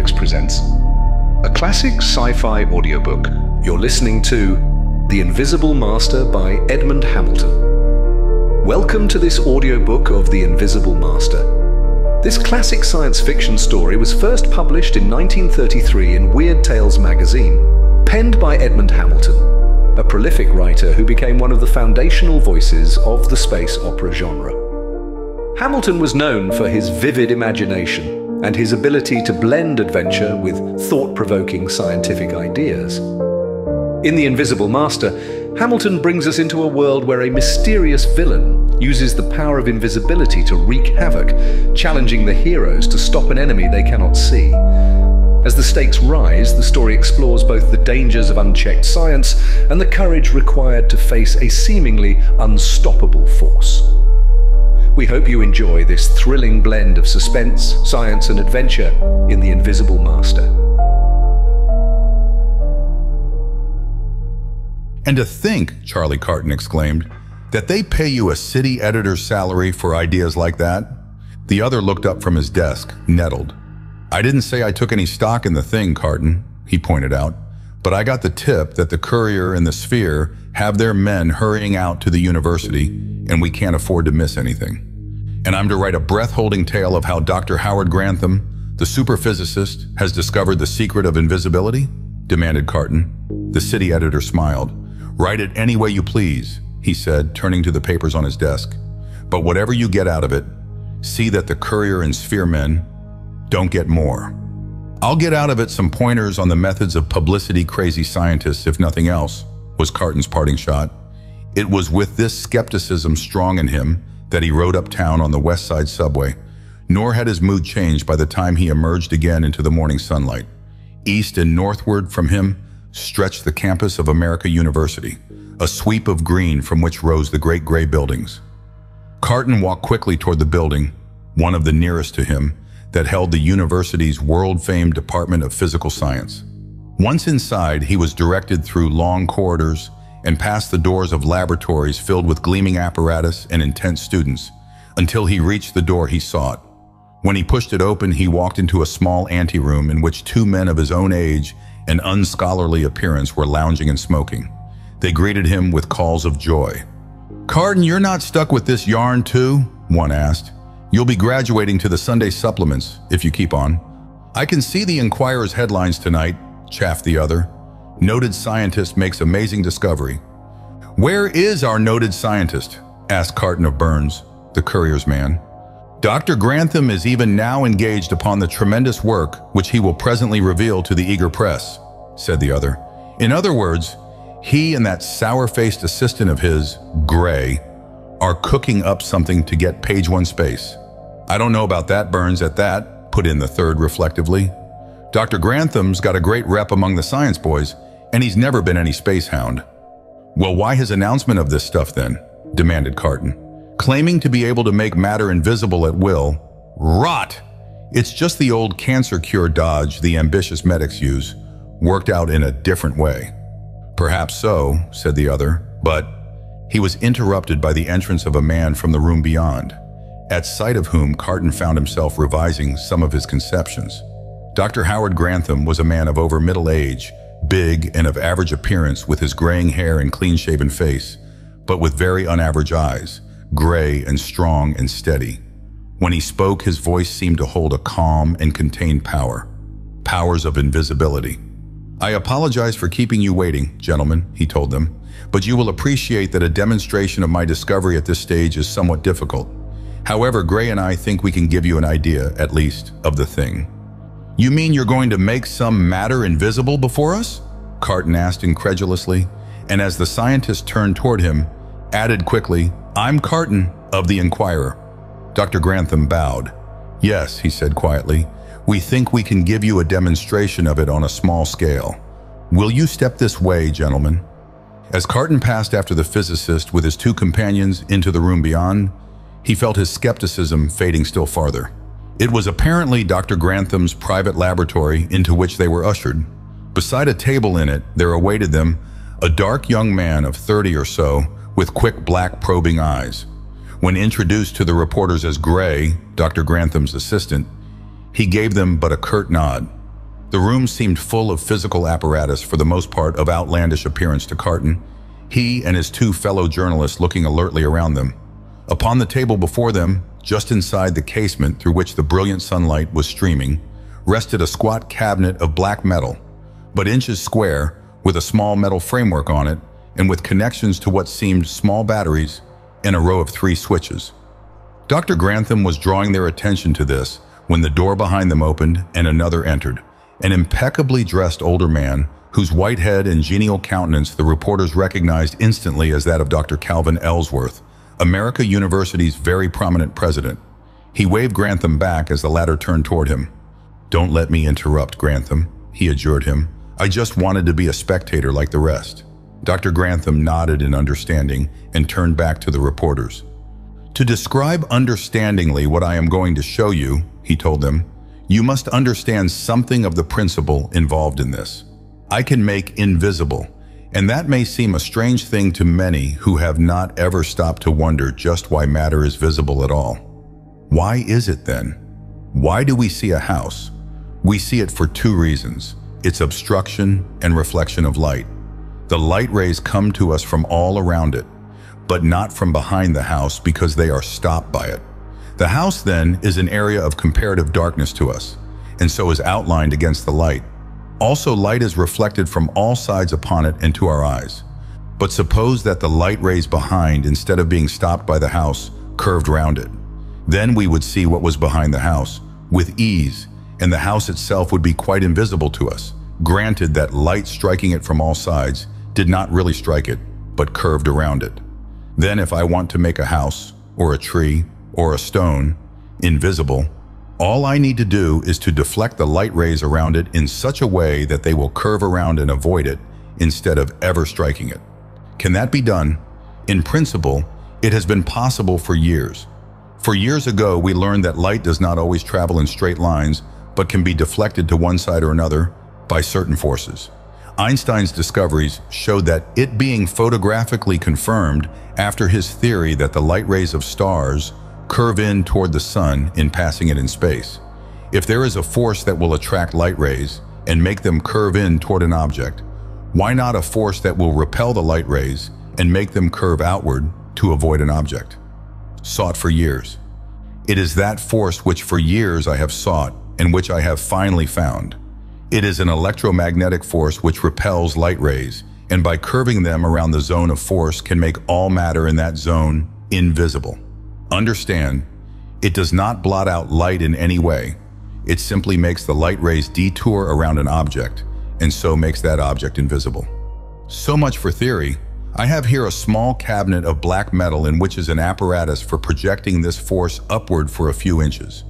Comics presents a classic sci-fi audiobook. You're listening to The Invisible Master by Edmund Hamilton. Welcome to this audiobook of The Invisible Master. This classic science fiction story was first published in 1933 in Weird Tales magazine, penned by Edmund Hamilton, a prolific writer who became one of the foundational voices of the space opera genre. Hamilton was known for his vivid imagination and his ability to blend adventure with thought-provoking scientific ideas. In The Invisible Master, Hamilton brings us into a world where a mysterious villain uses the power of invisibility to wreak havoc, challenging the heroes to stop an enemy they cannot see. As the stakes rise, the story explores both the dangers of unchecked science and the courage required to face a seemingly unstoppable force. We hope you enjoy this thrilling blend of suspense, science, and adventure in The Invisible Master. And to think, Charlie Carton exclaimed, that they pay you a city editor's salary for ideas like that? The other looked up from his desk, nettled. I didn't say I took any stock in the thing, Carton, he pointed out, but I got the tip that the Courier and the Sphere have their men hurrying out to the university, and we can't afford to miss anything. And I'm to write a breath-holding tale of how Dr. Howard Grantham, the superphysicist, has discovered the secret of invisibility? Demanded Carton. The city editor smiled. Write it any way you please, he said, turning to the papers on his desk. But whatever you get out of it, see that the Courier and Sphere men don't get more. I'll get out of it some pointers on the methods of publicity-crazy scientists, if nothing else, was Carton's parting shot. It was with this skepticism strong in him that he rode uptown on the West Side subway, nor had his mood changed by the time he emerged again into the morning sunlight. East and northward from him stretched the campus of America University, a sweep of green from which rose the great gray buildings. Carton walked quickly toward the building, one of the nearest to him, that held the university's world-famed Department of Physical Science. Once inside, he was directed through long corridors and past the doors of laboratories filled with gleaming apparatus and intense students, until he reached the door he sought. When he pushed it open, he walked into a small anteroom in which two men of his own age and unscholarly appearance were lounging and smoking. They greeted him with calls of joy. "Carton, you're not stuck with this yarn too?" one asked. "You'll be graduating to the Sunday supplements if you keep on." "I can see the Enquirer's headlines tonight," chaffed the other. "Noted scientist makes amazing discovery." "Where is our noted scientist?" asked Carton of Burns, the Courier's man. "Dr. Grantham is even now engaged upon the tremendous work which he will presently reveal to the eager press," said the other. "In other words, he and that sour-faced assistant of his, Gray, are cooking up something to get page one space." "I don't know about that, Burns, at that," put in the third reflectively. "Dr. Grantham's got a great rep among the science boys, and he's never been any space hound." "Well, why his announcement of this stuff then?" demanded Carton. "Claiming to be able to make matter invisible at will. Rot! It's just the old cancer cure dodge the ambitious medics use, worked out in a different way." "Perhaps so," said the other, but he was interrupted by the entrance of a man from the room beyond, at sight of whom Carton found himself revising some of his conceptions. Dr. Howard Grantham was a man of over middle age, big and of average appearance with his graying hair and clean-shaven face, but with very unaverage eyes, gray and strong and steady. When he spoke, his voice seemed to hold a calm and contained power. Powers of invisibility. "I apologize for keeping you waiting, gentlemen," he told them, "but you will appreciate that a demonstration of my discovery at this stage is somewhat difficult. However, Gray and I think we can give you an idea, at least, of the thing." "You mean you're going to make some matter invisible before us?" Carton asked incredulously, and as the scientist turned toward him, added quickly, "I'm Carton of the Enquirer." Dr. Grantham bowed. "Yes," he said quietly, "we think we can give you a demonstration of it on a small scale. Will you step this way, gentlemen?" As Carton passed after the physicist with his two companions into the room beyond, he felt his skepticism fading still farther. It was apparently Dr. Grantham's private laboratory into which they were ushered. Beside a table in it, there awaited them a dark young man of 30 or so with quick black probing eyes. When introduced to the reporters as Gray, Dr. Grantham's assistant, he gave them but a curt nod. The room seemed full of physical apparatus, for the most part of outlandish appearance to Carton, he and his two fellow journalists looking alertly around them. Upon the table before them, just inside the casement through which the brilliant sunlight was streaming, rested a squat cabinet of black metal, but inches square, with a small metal framework on it, and with connections to what seemed small batteries and a row of 3 switches. Dr. Grantham was drawing their attention to this when the door behind them opened and another entered, an impeccably dressed older man whose white head and genial countenance the reporters recognized instantly as that of Dr. Calvin Ellsworth, America University's very prominent president. He waved Grantham back as the latter turned toward him. "Don't let me interrupt, Grantham," he adjured him. "I just wanted to be a spectator like the rest." Dr. Grantham nodded in understanding and turned back to the reporters. "To describe understandingly what I am going to show you," he told them, "you must understand something of the principle involved in this. I can make invisible, and that may seem a strange thing to many who have not ever stopped to wonder just why matter is visible at all. Why is it then? Why do we see a house? We see it for 2 reasons: its obstruction and reflection of light. The light rays come to us from all around it, but not from behind the house because they are stopped by it. The house then is an area of comparative darkness to us, and so is outlined against the light. Also, light is reflected from all sides upon it and to our eyes. But suppose that the light rays behind, instead of being stopped by the house, curved round it. Then we would see what was behind the house with ease, and the house itself would be quite invisible to us, granted that light striking it from all sides did not really strike it, but curved around it. Then if I want to make a house, or a tree, or a stone invisible, all I need to do is to deflect the light rays around it in such a way that they will curve around and avoid it instead of ever striking it. Can that be done? In principle, it has been possible for years. For years ago, we learned that light does not always travel in straight lines, but can be deflected to one side or another by certain forces. Einstein's discoveries showed that, it being photographically confirmed after his theory that the light rays of stars curve in toward the sun in passing it in space. If there is a force that will attract light rays and make them curve in toward an object, why not a force that will repel the light rays and make them curve outward to avoid an object? Sought for years. It is that force which for years I have sought and which I have finally found. It is an electromagnetic force which repels light rays, and by curving them around the zone of force can make all matter in that zone invisible. Understand, it does not blot out light in any way. It simply makes the light rays detour around an object, and so makes that object invisible. So much for theory. I have here a small cabinet of black metal in which is an apparatus for projecting this force upward for a few inches.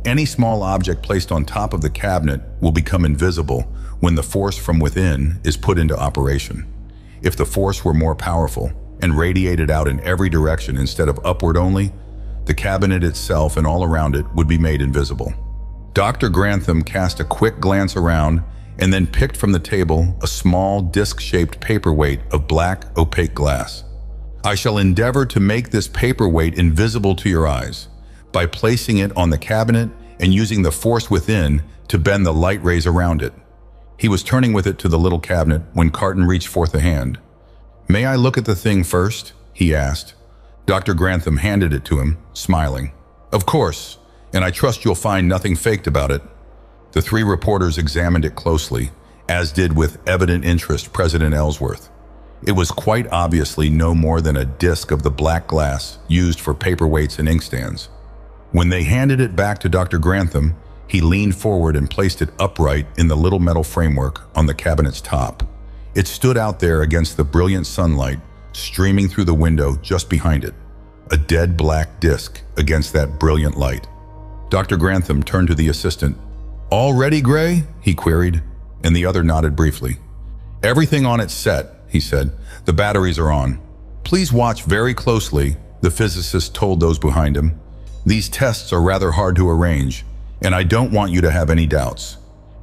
Any small object placed on top of the cabinet will become invisible when the force from within is put into operation. If the force were more powerful and radiated out in every direction instead of upward only, the cabinet itself and all around it would be made invisible. Dr. Grantham cast a quick glance around and then picked from the table a small disc-shaped paperweight of black, opaque glass. "I shall endeavor to make this paperweight invisible to your eyes by placing it on the cabinet and using the force within to bend the light rays around it." He was turning with it to the little cabinet when Carton reached forth a hand. "May I look at the thing first?" he asked. Dr. Grantham handed it to him, smiling. "Of course, and I trust you'll find nothing faked about it." The 3 reporters examined it closely, as did with evident interest President Ellsworth. It was quite obviously no more than a disc of the black glass used for paperweights and inkstands. When they handed it back to Dr. Grantham, he leaned forward and placed it upright in the little metal framework on the cabinet's top. It stood out there against the brilliant sunlight streaming through the window just behind it, a dead black disc against that brilliant light. Dr. Grantham turned to the assistant. "All ready, Gray?" he queried, and the other nodded briefly. "Everything on its set," he said. "The batteries are on. Please watch very closely," the physicist told those behind him. "These tests are rather hard to arrange, and I don't want you to have any doubts."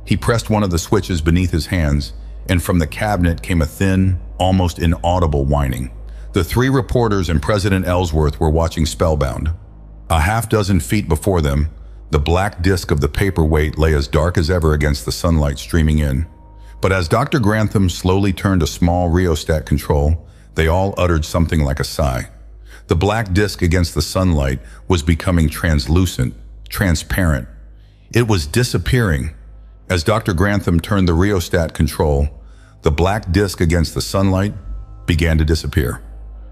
He pressed one of the switches beneath his hands, and from the cabinet came a thin, almost inaudible whining. The 3 reporters and President Ellsworth were watching spellbound. A half-dozen feet before them, The black disk of the paperweight lay as dark as ever against the sunlight streaming in. But as Dr. Grantham slowly turned a small rheostat control, they all uttered something like a sigh. The black disk against the sunlight was becoming translucent, transparent. It was disappearing. As Dr. Grantham turned the rheostat control, the black disk against the sunlight began to disappear.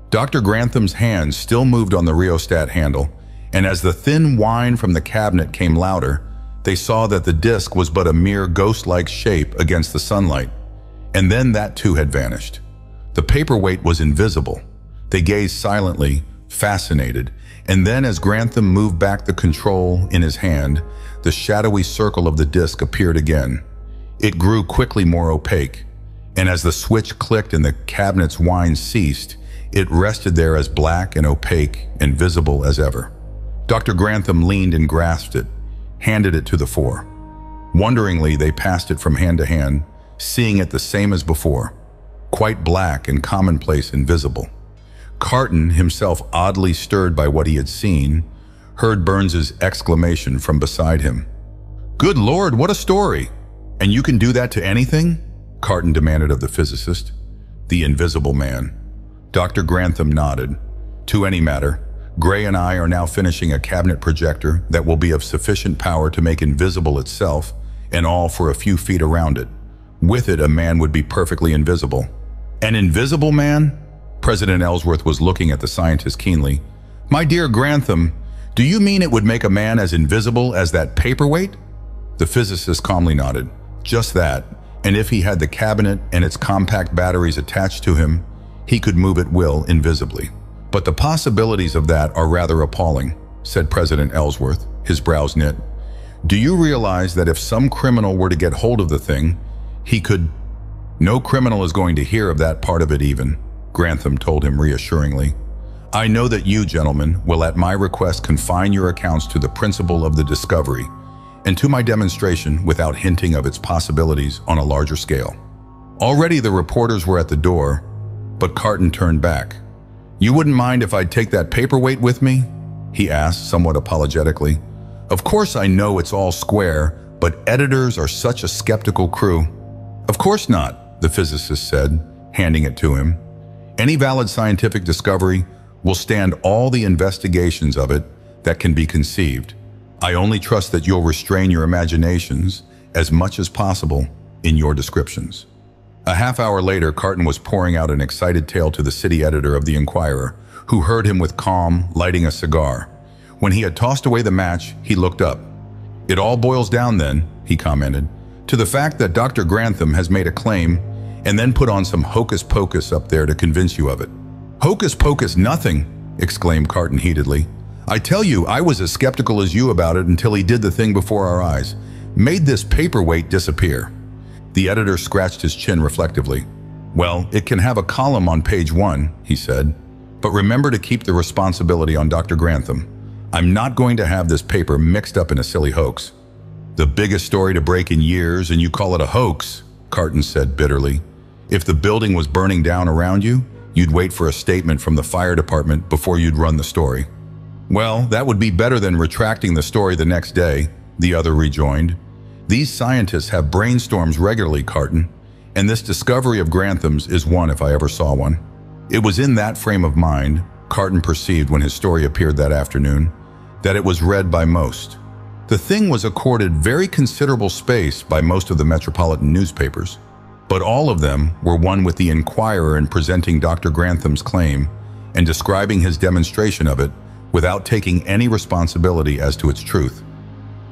Dr. Grantham's hands still moved on the rheostat handle, and as the thin whine from the cabinet came louder, they saw that the disk was but a mere ghost-like shape against the sunlight. And then that too had vanished. The paperweight was invisible. They gazed silently, fascinated, and then as Grantham moved back the control in his hand, the shadowy circle of the disk appeared again. It grew quickly more opaque, and as the switch clicked and the cabinet's whine ceased, it rested there as black and opaque and visible as ever. Dr. Grantham leaned and grasped it, handed it to the four. Wonderingly, they passed it from hand to hand, seeing it the same as before, quite black and commonplace and visible. Carton, himself oddly stirred by what he had seen, heard Burns's exclamation from beside him. "Good Lord, what a story! And you can do that to anything?" Carton demanded of the physicist. "The Invisible Man." Dr. Grantham nodded. "To any matter. Gray and I are now finishing a cabinet projector that will be of sufficient power to make invisible itself, and all for a few feet around it. With it, a man would be perfectly invisible." "An invisible man?" President Ellsworth was looking at the scientist keenly. "My dear Grantham, do you mean it would make a man as invisible as that paperweight?" The physicist calmly nodded. "Just that, and if he had the cabinet and its compact batteries attached to him, he could move at will invisibly. But the possibilities of that are rather appalling," said President Ellsworth, his brows knit. "Do you realize that if some criminal were to get hold of the thing, he could—" "No criminal is going to hear of that part of it even," Grantham told him reassuringly. "I know that you, gentlemen, will at my request confine your accounts to the principle of the discovery and to my demonstration without hinting of its possibilities on a larger scale." Already the reporters were at the door, but Carton turned back. "You wouldn't mind if I'd take that paperweight with me?" he asked somewhat apologetically. "Of course I know it's all square, but editors are such a skeptical crew." "Of course not," the physicist said, handing it to him. "Any valid scientific discovery will stand all the investigations of it that can be conceived. I only trust that you'll restrain your imaginations as much as possible in your descriptions." A half hour later, Carton was pouring out an excited tale to the city editor of the Enquirer, who heard him with calm, lighting a cigar. When he had tossed away the match, he looked up. "It all boils down then," he commented, "to the fact that Dr. Grantham has made a claim and then put on some hocus-pocus up there to convince you of it." "Hocus-pocus nothing!" exclaimed Carton heatedly. "I tell you, I was as skeptical as you about it until he did the thing before our eyes. Made this paperweight disappear." The editor scratched his chin reflectively. "Well, it can have a column on page 1, he said. "But remember to keep the responsibility on Dr. Grantham. I'm not going to have this paper mixed up in a silly hoax." "The biggest story to break in years, and you call it a hoax," Carton said bitterly. "If the building was burning down around you, you'd wait for a statement from the fire department before you'd run the story." "Well, that would be better than retracting the story the next day," the other rejoined. "These scientists have brainstorms regularly, Carton, and this discovery of Grantham's is one if I ever saw one." It was in that frame of mind, Carton perceived when his story appeared that afternoon, that it was read by most. The thing was accorded very considerable space by most of the metropolitan newspapers, but all of them were one with the Enquirer in presenting Dr. Grantham's claim and describing his demonstration of it without taking any responsibility as to its truth.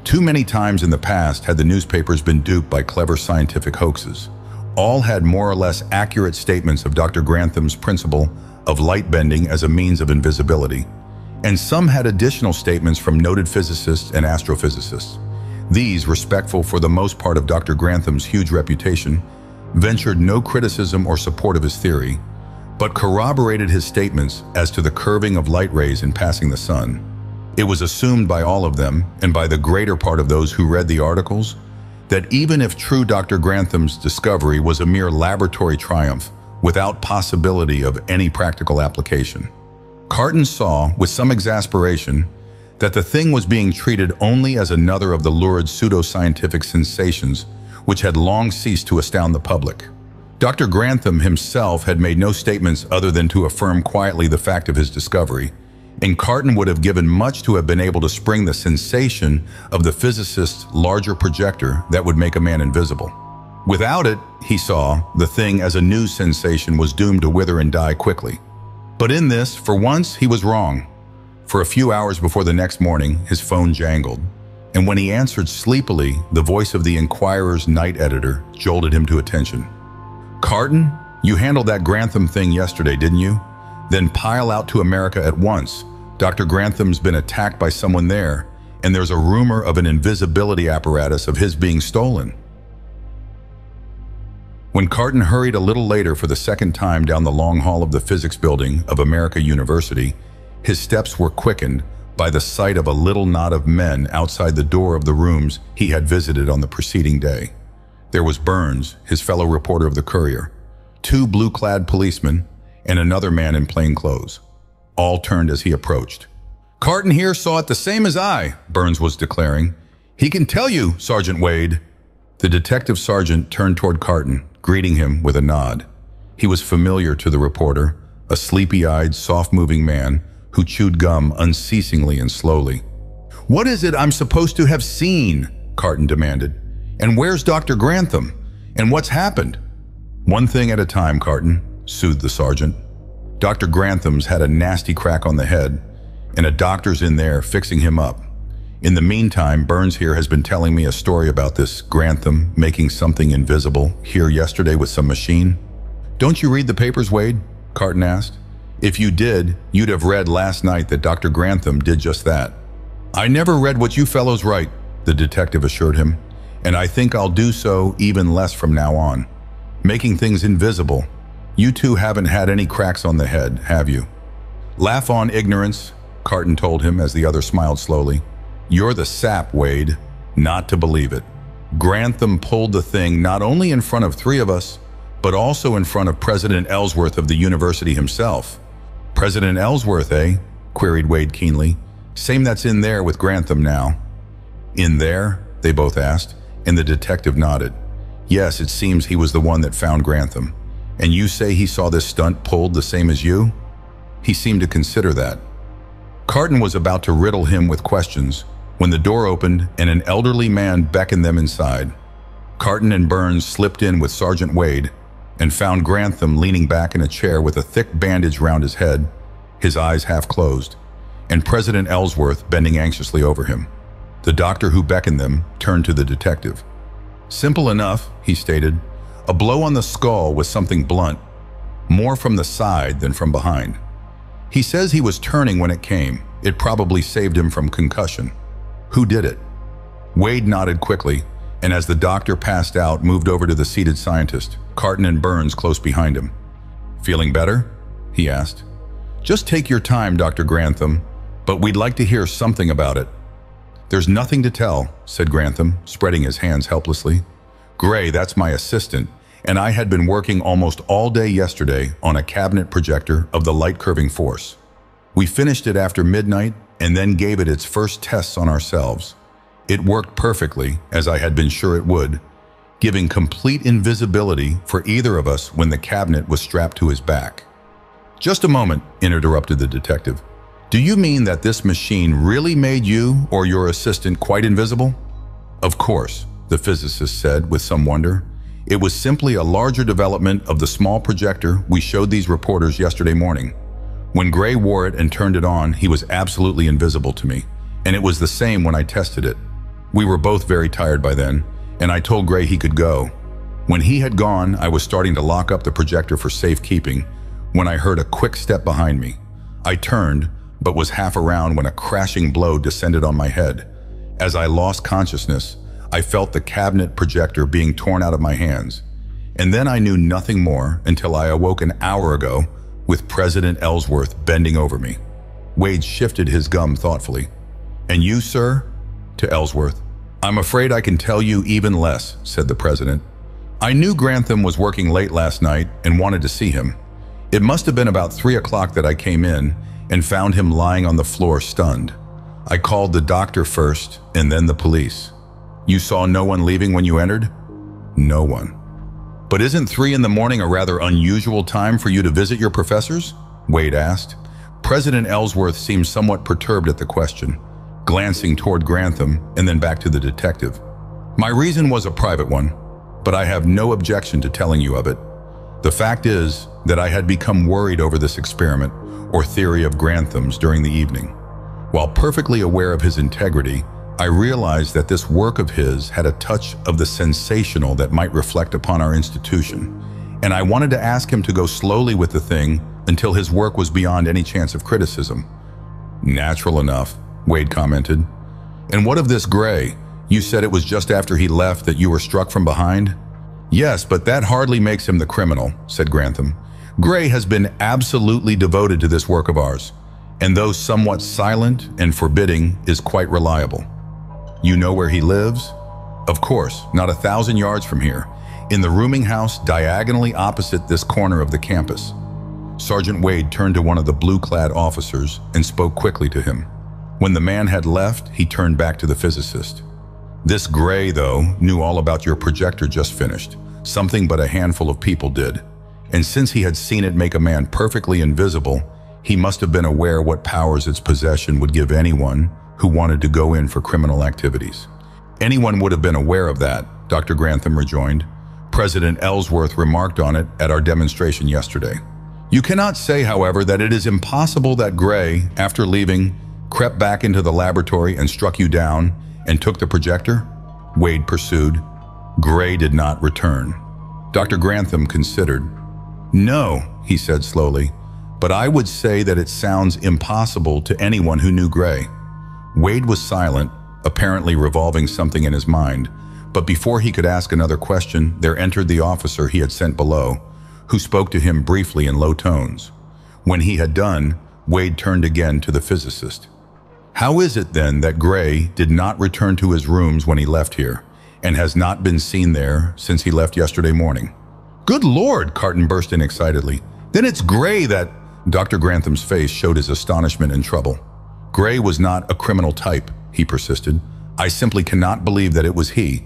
Too many times in the past had the newspapers been duped by clever scientific hoaxes. All had more or less accurate statements of Dr. Grantham's principle of light bending as a means of invisibility, and some had additional statements from noted physicists and astrophysicists. These, respectful for the most part of Dr. Grantham's huge reputation, ventured no criticism or support of his theory, but corroborated his statements as to the curving of light rays in passing the sun. It was assumed by all of them, and by the greater part of those who read the articles, that even if true Dr. Grantham's discovery was a mere laboratory triumph, without possibility of any practical application. Carton saw, with some exasperation, that the thing was being treated only as another of the lurid pseudoscientific sensations which had long ceased to astound the public. Dr. Grantham himself had made no statements other than to affirm quietly the fact of his discovery, and Carton would have given much to have been able to spring the sensation of the physicist's larger projector that would make a man invisible. Without it, he saw, the thing as a news sensation was doomed to wither and die quickly. But in this, for once, he was wrong. For a few hours before the next morning, his phone jangled, and when he answered sleepily, the voice of the Enquirer's night editor jolted him to attention. "Carton, you handled that Grantham thing yesterday, didn't you? Then pile out to America at once. Dr. Grantham's been attacked by someone there, and there's a rumor of an invisibility apparatus of his being stolen." When Carton hurried a little later for the second time down the long hall of the physics building of America University, his steps were quickened by the sight of a little knot of men outside the door of the rooms he had visited on the preceding day. There was Burns, his fellow reporter of the Courier, 2 blue-clad policemen, and another man in plain clothes. All turned as he approached. "Carton here saw it the same as I," Burns was declaring. "He can tell you, Sergeant Wade." The detective sergeant turned toward Carton, greeting him with a nod. He was familiar to the reporter, a sleepy-eyed, soft-moving man who chewed gum unceasingly and slowly. "What is it I'm supposed to have seen?" Carton demanded. "And where's Dr. Grantham? And what's happened?" "One thing at a time, Carton," soothed the sergeant. "Dr. Grantham's had a nasty crack on the head, and a doctor's in there fixing him up. In the meantime, Burns here has been telling me a story about this Grantham making something invisible here yesterday with some machine." "Don't you read the papers, Wade?" Carton asked. "If you did, you'd have read last night that Dr. Grantham did just that." "I never read what you fellows write," the detective assured him, "and I think I'll do so even less from now on. Making things invisible. You two haven't had any cracks on the head, have you?" "Laugh on ignorance," Carton told him as the other smiled slowly. "You're the sap, Wade. Not to believe it. Grantham pulled the thing not only in front of 3 of us, but also in front of President Ellsworth of the university himself." "President Ellsworth, eh?" queried Wade keenly. "Same that's in there with Grantham now." "In there?" they both asked, and the detective nodded. "Yes, it seems he was the one that found Grantham. And you say he saw this stunt pulled the same as you?" He seemed to consider that. Carton was about to riddle him with questions when the door opened and an elderly man beckoned them inside. Carton and Burns slipped in with Sergeant Wade and found Grantham leaning back in a chair with a thick bandage round his head, his eyes half closed, and President Ellsworth bending anxiously over him. The doctor who beckoned them turned to the detective. "Simple enough," he stated. "A blow on the skull with something blunt, more from the side than from behind. He says he was turning when it came. It probably saved him from concussion." "Who did it?" Wade nodded quickly, and as the doctor passed out, moved over to the seated scientist, Carton and Burns close behind him. "Feeling better?" he asked. "Just take your time, Dr. Grantham, but we'd like to hear something about it." "There's nothing to tell," said Grantham, spreading his hands helplessly. "Gray, that's my assistant, and I had been working almost all day yesterday on a cabinet projector of the light-curving force. We finished it after midnight and then gave it its first tests on ourselves. It worked perfectly, as I had been sure it would, giving complete invisibility for either of us when the cabinet was strapped to his back." "Just a moment," interrupted the detective. "Do you mean that this machine really made you or your assistant quite invisible?" "Of course," the physicist said with some wonder. "It was simply a larger development of the small projector we showed these reporters yesterday morning. When Gray wore it and turned it on, he was absolutely invisible to me, and it was the same when I tested it. We were both very tired by then, and I told Gray he could go. When he had gone, I was starting to lock up the projector for safekeeping when I heard a quick step behind me. I turned, but was half around when a crashing blow descended on my head. As I lost consciousness, I felt the cabinet projector being torn out of my hands. And then I knew nothing more until I awoke an hour ago with President Ellsworth bending over me." Wade shifted his gum thoughtfully. "And you, sir?" to Ellsworth. "I'm afraid I can tell you even less," said the president. "I knew Grantham was working late last night and wanted to see him. It must have been about 3 o'clock that I came in and found him lying on the floor stunned. I called the doctor first and then the police. You saw no one leaving when you entered? No one. But isn't 3 in the morning a rather unusual time for you to visit your professors? Wade asked. President Ellsworth seemed somewhat perturbed at the question, glancing toward Grantham and then back to the detective. My reason was a private one, but I have no objection to telling you of it. The fact is that I had become worried over this experiment or theory of Grantham's during the evening. While perfectly aware of his integrity, I realized that this work of his had a touch of the sensational that might reflect upon our institution, and I wanted to ask him to go slowly with the thing until his work was beyond any chance of criticism. Natural enough, Wade commented. And what of this Gray? You said it was just after he left that you were struck from behind? Yes, but that hardly makes him the criminal, said Grantham. Gray has been absolutely devoted to this work of ours, and though somewhat silent and forbidding, is quite reliable. You know where he lives? Of course, not 1,000 yards from here, in the rooming house diagonally opposite this corner of the campus. Sergeant Wade turned to one of the blue-clad officers and spoke quickly to him. When the man had left, he turned back to the physicist. This Gray, though, knew all about your projector just finished, something but a handful of people did. And since he had seen it make a man perfectly invisible, he must have been aware what powers its possession would give anyone who wanted to go in for criminal activities. Anyone would have been aware of that, Dr. Grantham rejoined. President Ellsworth remarked on it at our demonstration yesterday. You cannot say, however, that it is impossible that Gray, after leaving, crept back into the laboratory and struck you down and took the projector? Wade pursued. Gray did not return. Dr. Grantham considered. No, he said slowly, but I would say that it sounds impossible to anyone who knew Gray. Wade was silent, apparently revolving something in his mind, but before he could ask another question, there entered the officer he had sent below, who spoke to him briefly in low tones. When he had done, Wade turned again to the physicist. How is it then that Gray did not return to his rooms when he left here, and has not been seen there since he left yesterday morning? Good Lord, Carton burst in excitedly. Then it's Gray that... Dr. Grantham's face showed his astonishment and trouble. Gray was not a criminal type, he persisted. I simply cannot believe that it was he.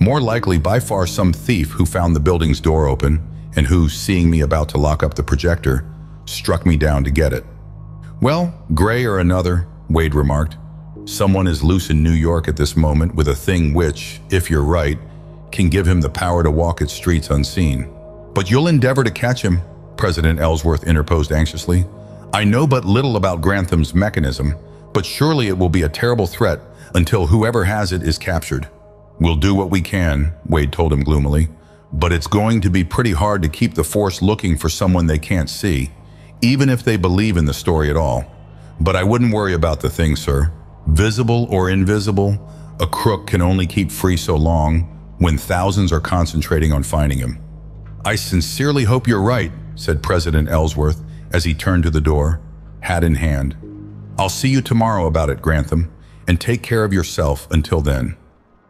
More likely by far some thief who found the building's door open and who, seeing me about to lock up the projector, struck me down to get it. Well, Gray or another, Wade remarked. Someone is loose in New York at this moment with a thing which, if you're right, can give him the power to walk its streets unseen. But you'll endeavor to catch him, President Ellsworth interposed anxiously. I know but little about Grantham's mechanism, but surely it will be a terrible threat until whoever has it is captured. We'll do what we can, Wade told him gloomily, but it's going to be pretty hard to keep the force looking for someone they can't see, even if they believe in the story at all. But I wouldn't worry about the thing, sir. Visible or invisible, a crook can only keep free so long when thousands are concentrating on finding him. I sincerely hope you're right, said President Ellsworth as he turned to the door, hat in hand. I'll see you tomorrow about it, Grantham, and take care of yourself until then.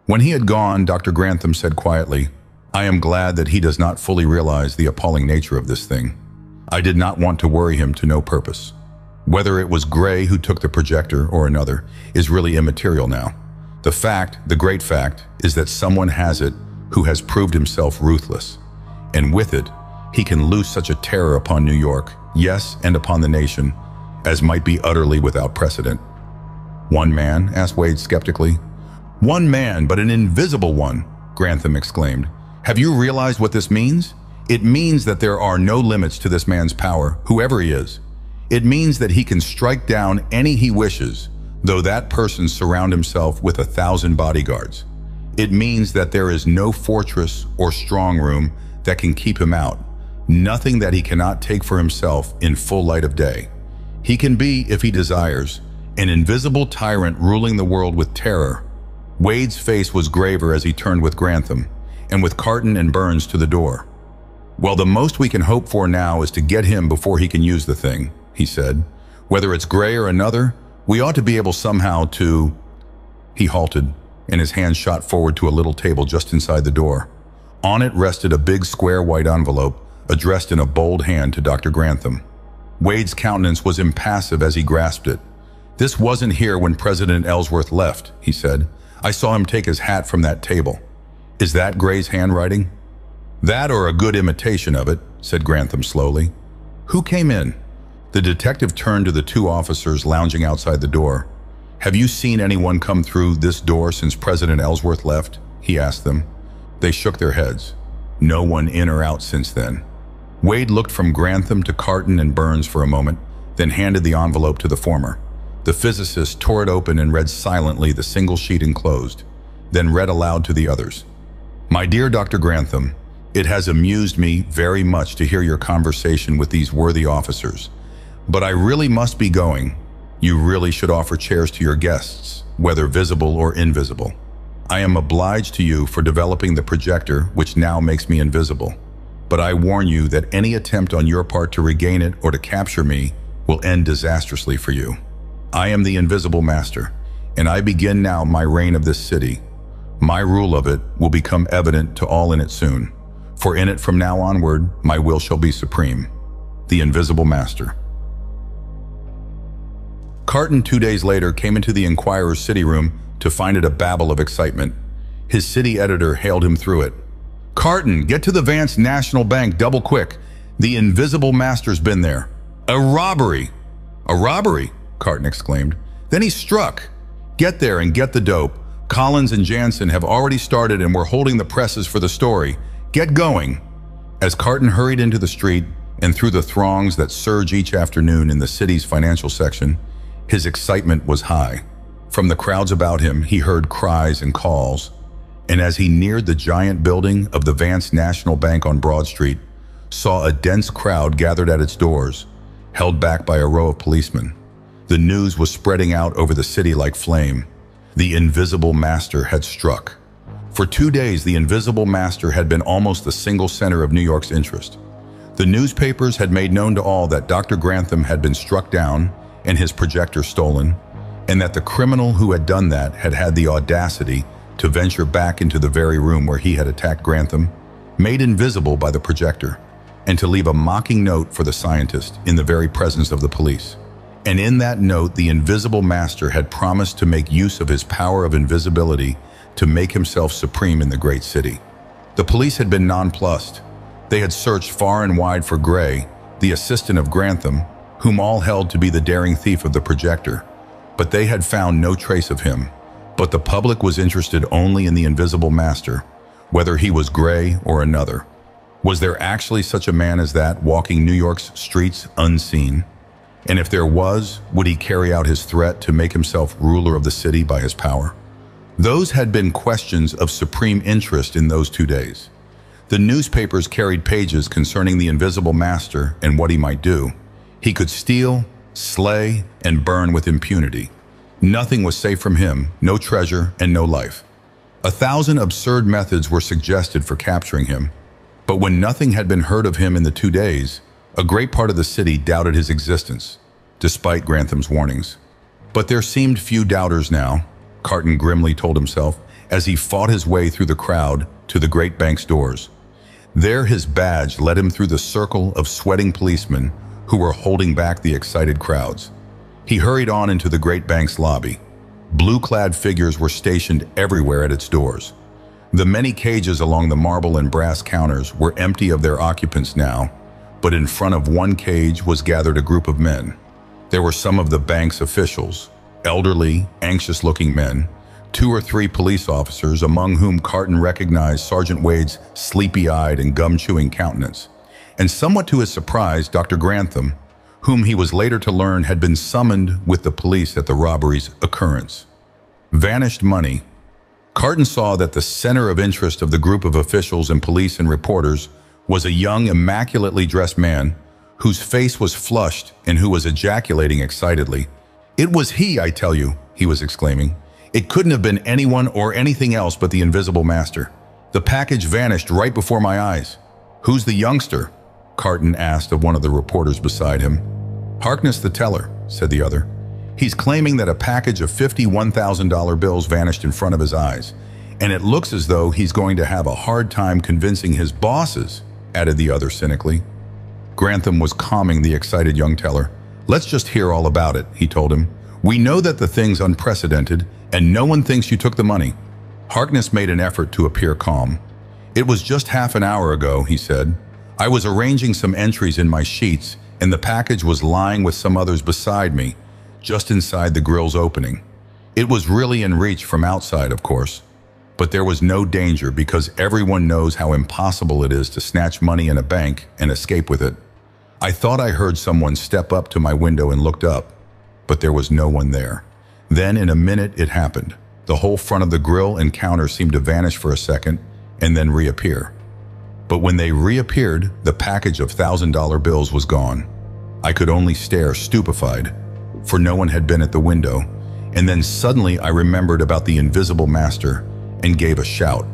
When he had gone, Dr. Grantham said quietly, I am glad that he does not fully realize the appalling nature of this thing. I did not want to worry him to no purpose. Whether it was Gray who took the projector or another is really immaterial now. The great fact, is that someone has it who has proved himself ruthless. And with it, he can loose such a terror upon New York, yes, and upon the nation, as might be utterly without precedent. One man? Asked Wade skeptically. One man, but an invisible one, Grantham exclaimed. Have you realized what this means? It means that there are no limits to this man's power, whoever he is. It means that he can strike down any he wishes, though that person surround himself with 1,000 bodyguards. It means that there is no fortress or strong room that can keep him out, nothing that he cannot take for himself in full light of day. He can be, if he desires, an invisible tyrant ruling the world with terror. Wade's face was graver as he turned with Grantham, and with Carton and Burns to the door. Well, the most we can hope for now is to get him before he can use the thing, he said. Whether it's Gray or another, we ought to be able somehow to... He halted, and his hand shot forward to a little table just inside the door. On it rested a big square white envelope, addressed in a bold hand to Dr. Grantham. Wade's countenance was impassive as he grasped it. "This wasn't here when President Ellsworth left," he said. "I saw him take his hat from that table." "Is that Gray's handwriting?" "That or a good imitation of it," said Grantham slowly. "Who came in?" The detective turned to the two officers lounging outside the door. "Have you seen anyone come through this door since President Ellsworth left?" he asked them. They shook their heads. No one in or out since then. Wade looked from Grantham to Carton and Burns for a moment, then handed the envelope to the former. The physicist tore it open and read silently the single sheet enclosed, then read aloud to the others. "My dear Dr. Grantham, it has amused me very much to hear your conversation with these worthy officers, but I really must be going. You really should offer chairs to your guests, whether visible or invisible. I am obliged to you for developing the projector, which now makes me invisible. But I warn you that any attempt on your part to regain it or to capture me will end disastrously for you. I am the Invisible Master, and I begin now my reign of this city. My rule of it will become evident to all in it soon, for in it from now onward my will shall be supreme. The Invisible Master." Carton 2 days later came into the Enquirer's city room to find it a babble of excitement. His city editor hailed him through it. "Carton, get to the Vance National Bank double quick. The Invisible Master's been there." "A robbery!" "A robbery?" Carton exclaimed. "Then he struck. Get there and get the dope. Collins and Jansen have already started and we're holding the presses for the story. Get going." As Carton hurried into the street and through the throngs that surge each afternoon in the city's financial section, his excitement was high. From the crowds about him, he heard cries and calls. And as he neared the giant building of the Vance National Bank on Broad Street, saw a dense crowd gathered at its doors, held back by a row of policemen. The news was spreading out over the city like flame. The Invisible Master had struck. For 2 days, the Invisible Master had been almost the single center of New York's interest. The newspapers had made known to all that Dr. Grantham had been struck down and his projector stolen, and that the criminal who had done that had had the audacity to venture back into the very room where he had attacked Grantham, made invisible by the projector, and to leave a mocking note for the scientist in the very presence of the police. And in that note, the Invisible Master had promised to make use of his power of invisibility to make himself supreme in the great city. The police had been nonplussed. They had searched far and wide for Gray, the assistant of Grantham, whom all held to be the daring thief of the projector, but they had found no trace of him. But the public was interested only in the Invisible Master, whether he was Gray or another. Was there actually such a man as that walking New York's streets unseen? And if there was, would he carry out his threat to make himself ruler of the city by his power? Those had been questions of supreme interest in those 2 days. The newspapers carried pages concerning the Invisible Master and what he might do. He could steal, slay, and burn with impunity. Nothing was safe from him, no treasure and no life. 1,000 absurd methods were suggested for capturing him. But when nothing had been heard of him in the 2 days, a great part of the city doubted his existence, despite Grantham's warnings. But there seemed few doubters now, Carton grimly told himself, as he fought his way through the crowd to the great bank's doors. There his badge led him through the circle of sweating policemen who were holding back the excited crowds. He hurried on into the great bank's lobby. Blue-clad figures were stationed everywhere at its doors. The many cages along the marble and brass counters were empty of their occupants now, but in front of one cage was gathered a group of men. There were some of the bank's officials, elderly, anxious-looking men, 2 or 3 police officers, among whom Carton recognized Sergeant Wade's sleepy-eyed and gum-chewing countenance, and somewhat to his surprise, Dr. Grantham, whom he was later to learn had been summoned with the police at the robbery's occurrence. Vanished money. Carton saw that the center of interest of the group of officials and police and reporters was a young, immaculately dressed man whose face was flushed and who was ejaculating excitedly. "It was he, I tell you," he was exclaiming. "It couldn't have been anyone or anything else but the Invisible Master. The package vanished right before my eyes." "Who's the youngster?" Carton asked of one of the reporters beside him. "Harkness the teller," said the other. "He's claiming that a package of 50 $1,000 bills vanished in front of his eyes, and it looks as though he's going to have a hard time convincing his bosses," added the other cynically. Grantham was calming the excited young teller. "Let's just hear all about it," he told him. We know that the thing's unprecedented, and no one thinks you took the money." Harkness made an effort to appear calm. "It was just half an hour ago," he said. "I was arranging some entries in my sheets, and the package was lying with some others beside me, just inside the grill's opening. It was really in reach from outside, of course. But there was no danger because everyone knows how impossible it is to snatch money in a bank and escape with it. I thought I heard someone step up to my window and looked up, but there was no one there. Then in a minute it happened. The whole front of the grill and counter seemed to vanish for a second and then reappear. But when they reappeared, the package of $1,000 bills was gone. I could only stare stupefied, for no one had been at the window, and then suddenly I remembered about the invisible master and gave a shout.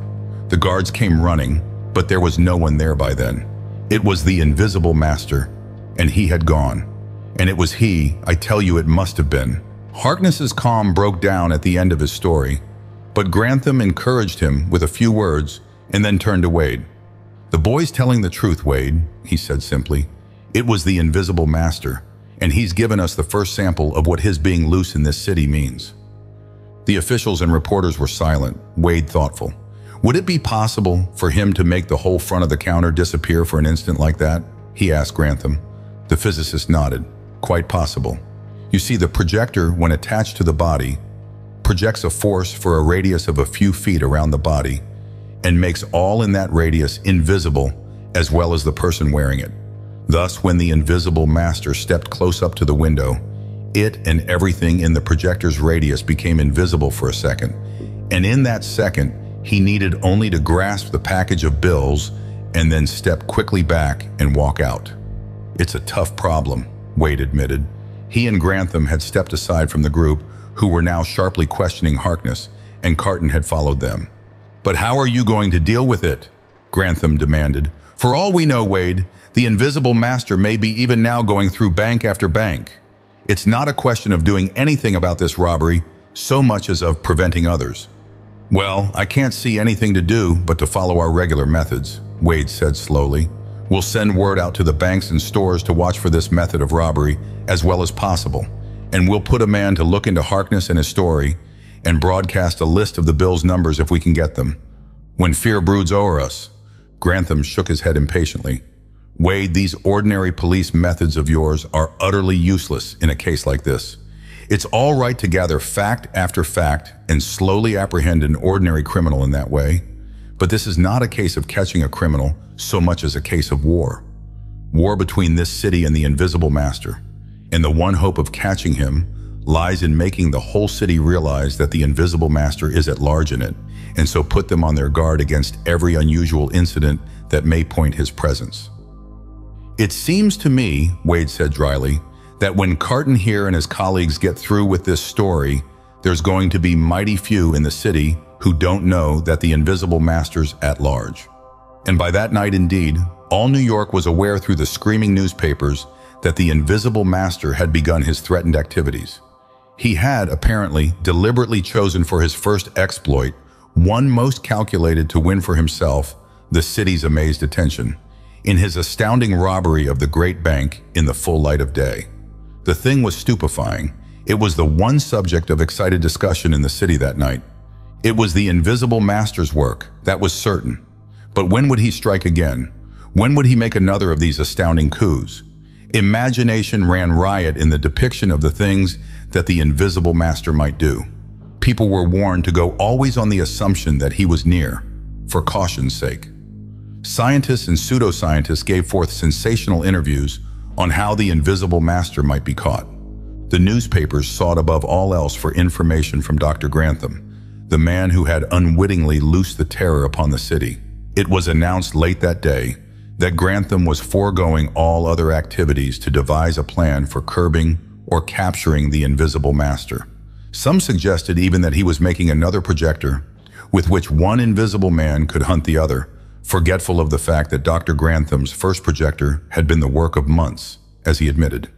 The guards came running, but there was no one there by then. It was the invisible master, and he had gone. And it was he, I tell you it must have been." Harkness's calm broke down at the end of his story, but Grantham encouraged him with a few words and then turned to Wade. "The boy's telling the truth, Wade," he said simply. "It was the invisible master, and he's given us the first sample of what his being loose in this city means." The officials and reporters were silent, Wade thoughtful. "Would it be possible for him to make the whole front of the counter disappear for an instant like that?" he asked Grantham. The physicist nodded. "Quite possible. You see, the projector, when attached to the body, projects a force for a radius of a few feet around the body and makes all in that radius invisible as well as the person wearing it. Thus, when the invisible master stepped close up to the window, it and everything in the projector's radius became invisible for a second, and in that second, he needed only to grasp the package of bills and then step quickly back and walk out." "It's a tough problem," Wade admitted. He and Grantham had stepped aside from the group, who were now sharply questioning Harkness, and Carton had followed them. "But how are you going to deal with it?" Grantham demanded. "For all we know, Wade, the invisible master may be even now going through bank after bank. It's not a question of doing anything about this robbery so much as of preventing others." "Well, I can't see anything to do but to follow our regular methods," Wade said slowly. "We'll send word out to the banks and stores to watch for this method of robbery as well as possible, and we'll put a man to look into Harkness and his story and broadcast a list of the bill's numbers if we can get them. When fear broods over us." Grantham shook his head impatiently. "Wade, these ordinary police methods of yours are utterly useless in a case like this. It's all right to gather fact after fact and slowly apprehend an ordinary criminal in that way, but this is not a case of catching a criminal so much as a case of war. War between this city and the invisible master, and the one hope of catching him lies in making the whole city realize that the invisible master is at large in it, and so put them on their guard against every unusual incident that may point his presence." "It seems to me," Wade said dryly, "that when Carton here and his colleagues get through with this story, there's going to be mighty few in the city who don't know that the invisible master's at large." And by that night indeed, all New York was aware through the screaming newspapers that the invisible master had begun his threatened activities. He had, apparently, deliberately chosen for his first exploit one most calculated to win for himself the city's amazed attention, in his astounding robbery of the great bank in the full light of day. The thing was stupefying. It was the one subject of excited discussion in the city that night. It was the invisible master's work, that was certain. But when would he strike again? When would he make another of these astounding coups? Imagination ran riot in the depiction of the things that the invisible master might do. People were warned to go always on the assumption that he was near, for caution's sake. Scientists and pseudoscientists gave forth sensational interviews on how the invisible master might be caught. The newspapers sought above all else for information from Dr. Grantham, the man who had unwittingly loosed the terror upon the city. It was announced late that day that Grantham was foregoing all other activities to devise a plan for curbing or capturing the invisible master. Some suggested even that he was making another projector with which one invisible man could hunt the other, forgetful of the fact that Dr. Grantham's first projector had been the work of months, as he admitted.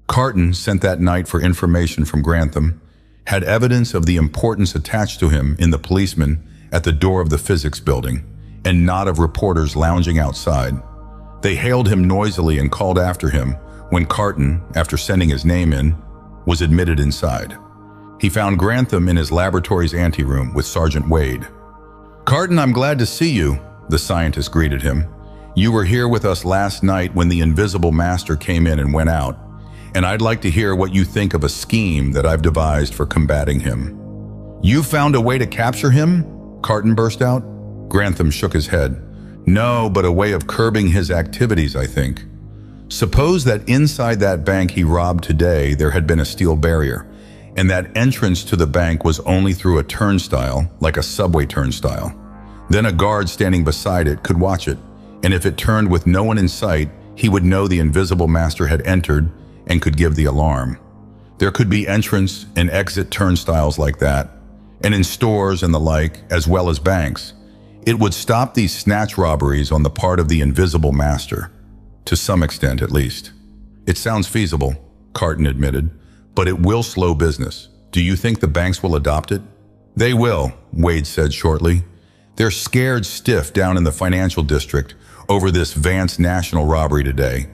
Carton, sent that night for information from Grantham, had evidence of the importance attached to him in the policeman at the door of the physics building, and not of reporters lounging outside. They hailed him noisily and called after him when Carton, after sending his name in, was admitted inside. He found Grantham in his laboratory's anteroom with Sergeant Wade. "Carton, I'm glad to see you," the scientist greeted him. "You were here with us last night when the Invisible Master came in and went out, and I'd like to hear what you think of a scheme that I've devised for combating him." "You found a way to capture him?" Carton burst out. Grantham shook his head. "No, but a way of curbing his activities, I think. Suppose that inside that bank he robbed today there had been a steel barrier, and that entrance to the bank was only through a turnstile, like a subway turnstile. Then a guard standing beside it could watch it, and if it turned with no one in sight, he would know the Invisible Master had entered and could give the alarm. There could be entrance and exit turnstiles like that, and in stores and the like, as well as banks. It would stop these snatch robberies on the part of the Invisible Master, to some extent at least." "It sounds feasible," Carton admitted, "but it will slow business. Do you think the banks will adopt it?" "They will," Wade said shortly. "They're scared stiff down in the financial district over this Vance National robbery today,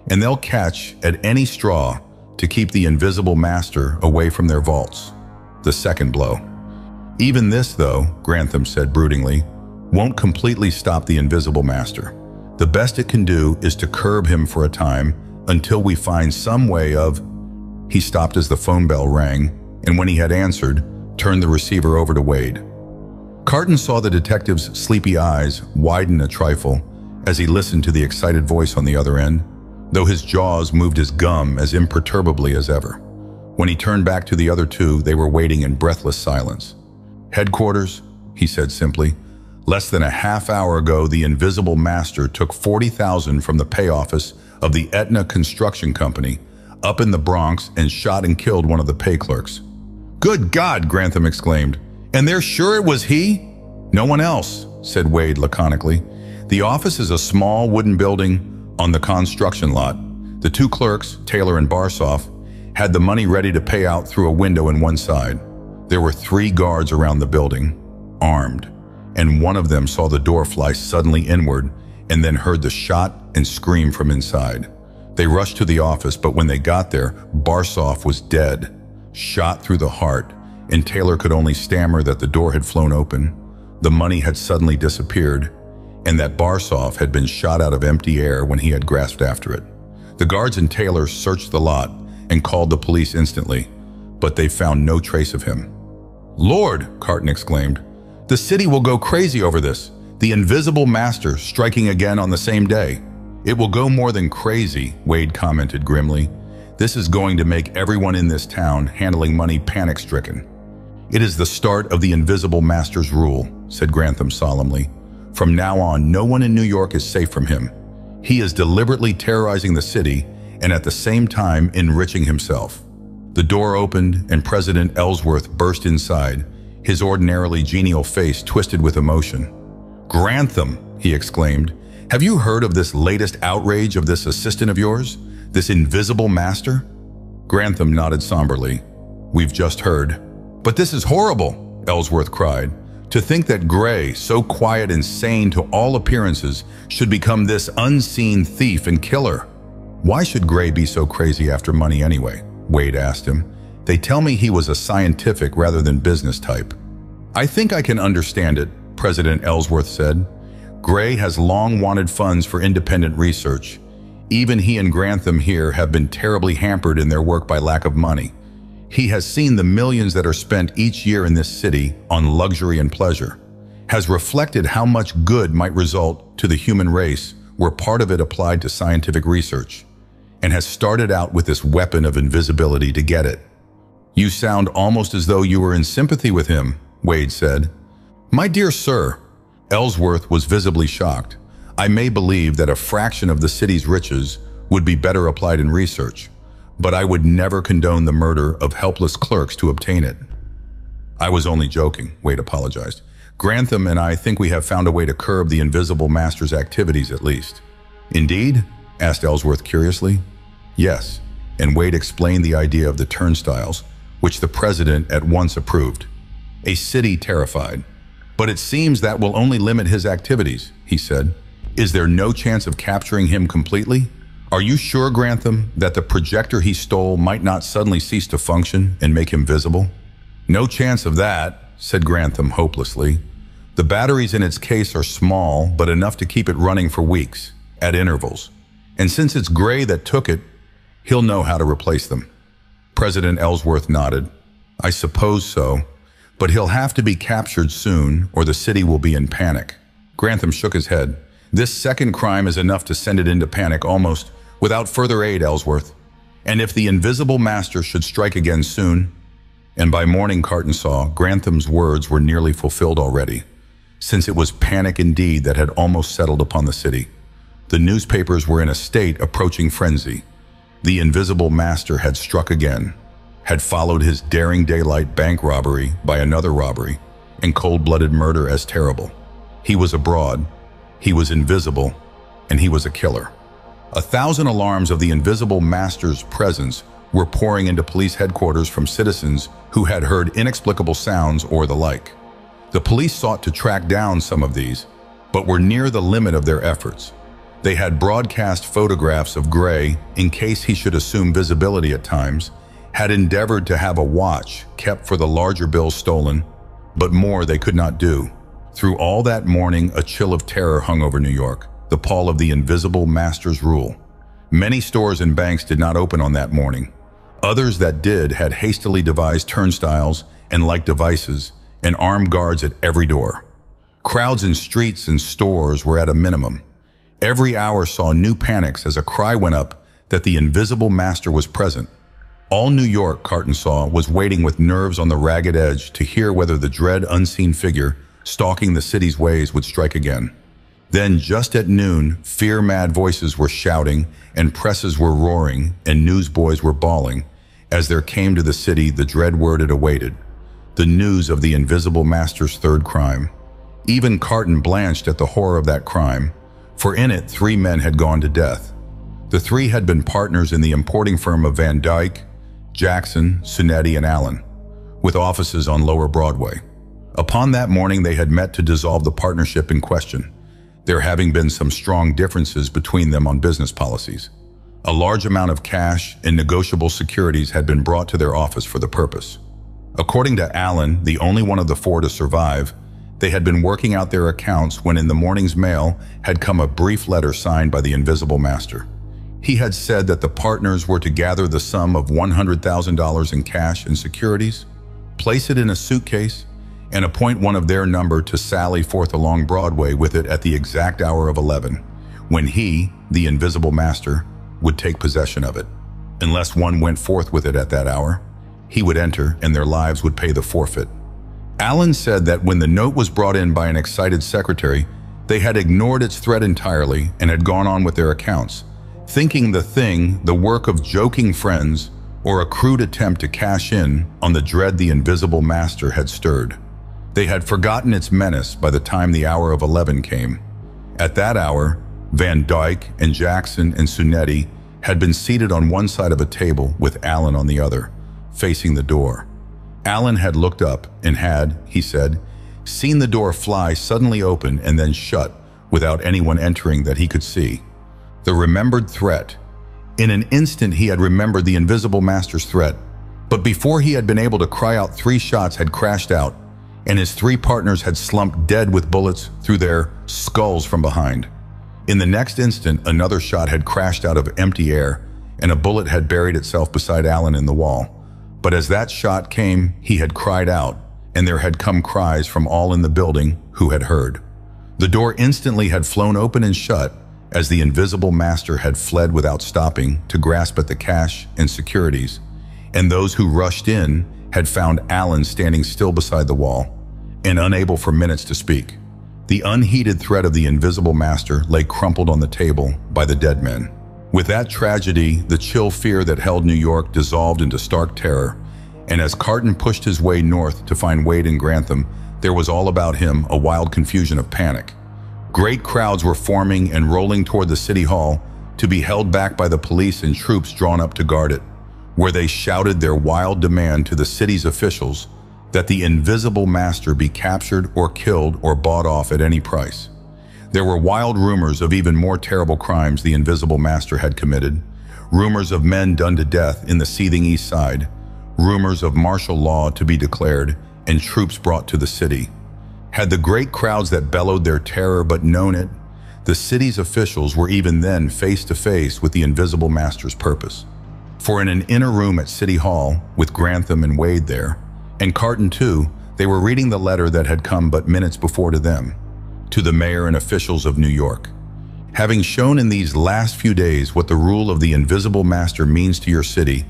and they'll catch at any straw to keep the Invisible Master away from their vaults." The second blow. "Even this, though," Grantham said broodingly, "won't completely stop the Invisible Master. The best it can do is to curb him for a time until we find some way of—" He stopped as the phone bell rang, and when he had answered, turned the receiver over to Wade. Carton saw the detective's sleepy eyes widen a trifle as he listened to the excited voice on the other end, though his jaws moved his gum as imperturbably as ever. When he turned back to the other two, they were waiting in breathless silence. "Headquarters," he said simply. "Less than a half hour ago, the Invisible Master took $40,000 from the pay office of the Aetna Construction Company up in the Bronx and shot and killed one of the pay clerks." "Good God!" Grantham exclaimed. "And they're sure it was he?" "No one else," said Wade laconically. "The office is a small wooden building on the construction lot. The two clerks, Taylor and Barsoff, had the money ready to pay out through a window in one side. There were 3 guards around the building, armed, and one of them saw the door fly suddenly inward and then heard the shot and scream from inside. They rushed to the office, but when they got there, Barsoff was dead, shot through the heart, and Taylor could only stammer that the door had flown open, the money had suddenly disappeared, and that Barsoff had been shot out of empty air when he had grasped after it. The guards and Taylor searched the lot and called the police instantly, but they found no trace of him. "Lord!" Carton exclaimed. "The city will go crazy over this. The Invisible Master striking again on the same day." "It will go more than crazy," Wade commented grimly. "This is going to make everyone in this town handling money panic-stricken." "It is the start of the Invisible Master's rule," said Grantham solemnly. "From now on, no one in New York is safe from him. He is deliberately terrorizing the city and at the same time enriching himself." The door opened and President Ellsworth burst inside, his ordinarily genial face twisted with emotion. "Grantham," he exclaimed, "have you heard of this latest outrage of this assistant of yours, this Invisible Master?" Grantham nodded somberly. "We've just heard." "But this is horrible," Ellsworth cried. "To think that Gray, so quiet and sane to all appearances, should become this unseen thief and killer." "Why should Gray be so crazy after money anyway?" Wade asked him. "They tell me he was a scientific rather than business type." "I think I can understand it," President Ellsworth said. "Gray has long wanted funds for independent research. Even he and Grantham here have been terribly hampered in their work by lack of money. He has seen the millions that are spent each year in this city on luxury and pleasure, has reflected how much good might result to the human race were part of it applied to scientific research, and has started out with this weapon of invisibility to get it." "You sound almost as though you were in sympathy with him," Wade said. "My dear sir," Ellsworth was visibly shocked, "I may believe that a fraction of the city's riches would be better applied in research, but I would never condone the murder of helpless clerks to obtain it." "I was only joking," Wade apologized. "Grantham and I think we have found a way to curb the Invisible Master's activities at least." "Indeed?" asked Ellsworth curiously. "Yes," and Wade explained the idea of the turnstiles, which the president at once approved. "A city terrified. But it seems that will only limit his activities," he said. "Is there no chance of capturing him completely?" Are you sure, Grantham, that the projector he stole might not suddenly cease to function and make him visible? No chance of that, said Grantham hopelessly. The batteries in its case are small, but enough to keep it running for weeks, at intervals. And since it's Gray that took it, he'll know how to replace them. President Ellsworth nodded. I suppose so, but he'll have to be captured soon, or the city will be in panic. Grantham shook his head. This second crime is enough to send it into panic almost without further aid, Ellsworth. And if the invisible master should strike again soon, and by morning Carton saw Grantham's words were nearly fulfilled already, since it was panic indeed that had almost settled upon the city. The newspapers were in a state approaching frenzy. The invisible master had struck again, had followed his daring daylight bank robbery by another robbery, and cold-blooded murder as terrible. He was abroad, he was invisible, and he was a killer. 1,000 alarms of the invisible master's presence were pouring into police headquarters from citizens who had heard inexplicable sounds or the like. The police sought to track down some of these, but were near the limit of their efforts. They had broadcast photographs of Gray in case he should assume visibility at times, had endeavored to have a watch kept for the larger bills stolen, but more they could not do. Through all that morning, a chill of terror hung over New York, the pall of the invisible master's rule. Many stores and banks did not open on that morning. Others that did had hastily devised turnstiles and like devices and armed guards at every door. Crowds in streets and stores were at a minimum. Every hour saw new panics as a cry went up that the invisible master was present. All New York, Carton saw, was waiting with nerves on the ragged edge to hear whether the dread unseen figure stalking the city's ways would strike again. Then, just at noon, fear-mad voices were shouting, and presses were roaring, and newsboys were bawling, as there came to the city the dread word it awaited, the news of the invisible master's third crime. Even Carton blanched at the horror of that crime, for in it 3 men had gone to death. The 3 had been partners in the importing firm of Van Dyke, Jackson, Sunetti, and Allen, with offices on Lower Broadway. Upon that morning they had met to dissolve the partnership in question, there having been some strong differences between them on business policies. A large amount of cash and negotiable securities had been brought to their office for the purpose. According to Allen, the only one of the 4 to survive, they had been working out their accounts when in the morning's mail had come a brief letter signed by the invisible master. He had said that the partners were to gather the sum of $100,000 in cash and securities, place it in a suitcase, and appoint one of their number to sally forth along Broadway with it at the exact hour of 11, when he, the invisible master, would take possession of it. Unless one went forth with it at that hour, he would enter and their lives would pay the forfeit. Allen said that when the note was brought in by an excited secretary, they had ignored its threat entirely and had gone on with their accounts, thinking the thing the work of joking friends or a crude attempt to cash in on the dread the invisible master had stirred. They had forgotten its menace by the time the hour of 11 came. At that hour, Van Dyke and Jackson and Sunetti had been seated on one side of a table with Allen on the other, facing the door. Allen had looked up and had, he said, seen the door fly suddenly open and then shut without anyone entering that he could see. The remembered threat. In an instant he had remembered the invisible master's threat, but before he had been able to cry out 3 shots had crashed out, and his 3 partners had slumped dead with bullets through their skulls from behind. In the next instant, another shot had crashed out of empty air, and a bullet had buried itself beside Allen in the wall. But as that shot came, he had cried out, and there had come cries from all in the building who had heard. The door instantly had flown open and shut, as the invisible master had fled without stopping to grasp at the cash and securities, and those who rushed in had found Allen standing still beside the wall, and unable for minutes to speak. The unheeded threat of the invisible master lay crumpled on the table by the dead men. With that tragedy, the chill fear that held New York dissolved into stark terror, and as Carton pushed his way north to find Wade and Grantham, there was all about him a wild confusion of panic. Great crowds were forming and rolling toward the city hall to be held back by the police and troops drawn up to guard it, where they shouted their wild demand to the city's officials that the invisible master be captured or killed or bought off at any price. There were wild rumors of even more terrible crimes the Invisible Master had committed. Rumors of men done to death in the seething East Side. Rumors of martial law to be declared and troops brought to the city. Had the great crowds that bellowed their terror but known it, the city's officials were even then face to face with the Invisible Master's purpose. For in an inner room at City Hall, with Grantham and Wade there, and Carton too, they were reading the letter that had come but minutes before to them, to the mayor and officials of New York. Having shown in these last few days what the rule of the Invisible Master means to your city,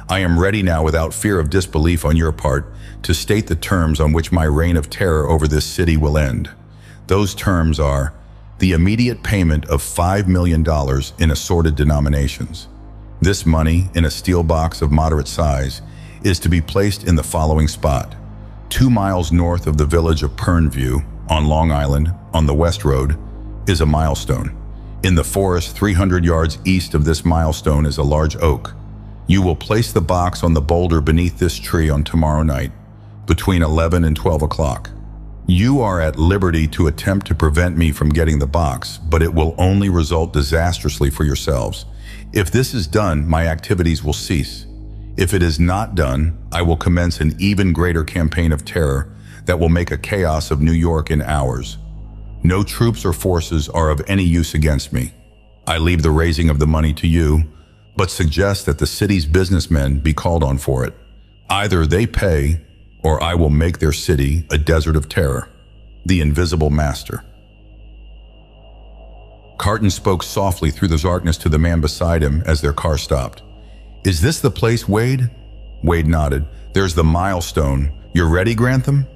I am ready now, without fear of disbelief on your part, to state the terms on which my reign of terror over this city will end. Those terms are the immediate payment of $5 million in assorted denominations. This money, in a steel box of moderate size, is to be placed in the following spot: 2 miles north of the village of Pernview, on Long Island, on the West Road, is a milestone. In the forest 300 yards east of this milestone is a large oak. You will place the box on the boulder beneath this tree on tomorrow night, between 11 and 12 o'clock. You are at liberty to attempt to prevent me from getting the box, but it will only result disastrously for yourselves. If this is done, my activities will cease. If it is not done, I will commence an even greater campaign of terror that will make a chaos of New York in hours. No troops or forces are of any use against me. I leave the raising of the money to you, but suggest that the city's businessmen be called on for it. Either they pay, or I will make their city a desert of terror. The Invisible Master. Carton spoke softly through the darkness to the man beside him as their car stopped. "Is this the place, Wade?" Wade nodded. "There's the milestone. You're ready, Grantham?"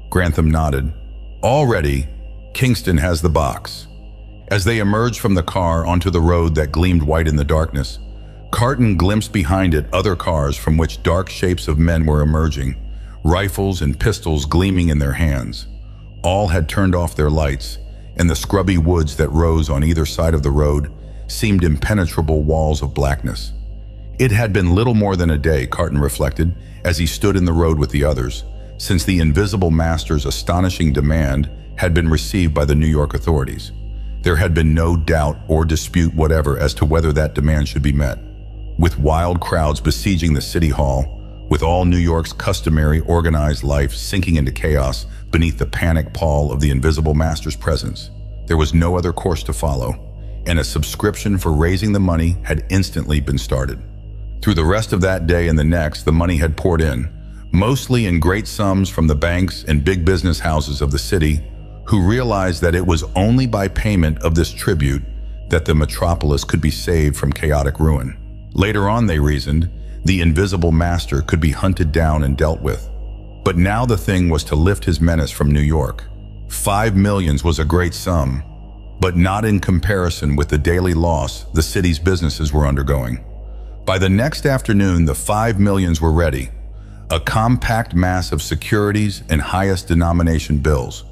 Grantham nodded. "All ready. Kingston has the box." As they emerged from the car onto the road that gleamed white in the darkness, Carton glimpsed behind it other cars from which dark shapes of men were emerging, rifles and pistols gleaming in their hands. All had turned off their lights, and the scrubby woods that rose on either side of the road seemed impenetrable walls of blackness. It had been little more than a day, Carton reflected, as he stood in the road with the others, since the Invisible Master's astonishing demand had been received by the New York authorities. There had been no doubt or dispute whatever as to whether that demand should be met. With wild crowds besieging the City Hall, with all New York's customary organized life sinking into chaos beneath the panic pall of the Invisible Master's presence, there was no other course to follow, and a subscription for raising the money had instantly been started. Through the rest of that day and the next, the money had poured in, mostly in great sums from the banks and big business houses of the city, who realized that it was only by payment of this tribute that the metropolis could be saved from chaotic ruin. Later on, they reasoned, the Invisible Master could be hunted down and dealt with. But now the thing was to lift his menace from New York. $5 million was a great sum, but not in comparison with the daily loss the city's businesses were undergoing. By the next afternoon, the $5 million were ready, a compact mass of securities and highest denomination bills.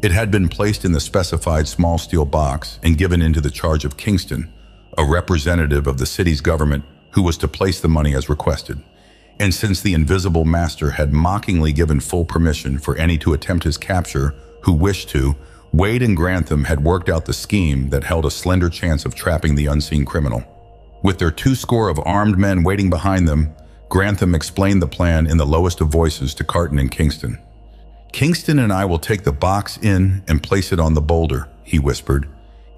It had been placed in the specified small steel box and given into the charge of Kingston, a representative of the city's government who was to place the money as requested. And since the Invisible Master had mockingly given full permission for any to attempt his capture who wished to, Wade and Grantham had worked out the scheme that held a slender chance of trapping the unseen criminal. With their 20 of armed men waiting behind them, Grantham explained the plan in the lowest of voices to Carton and Kingston. "Kingston and I will take the box in and place it on the boulder," he whispered,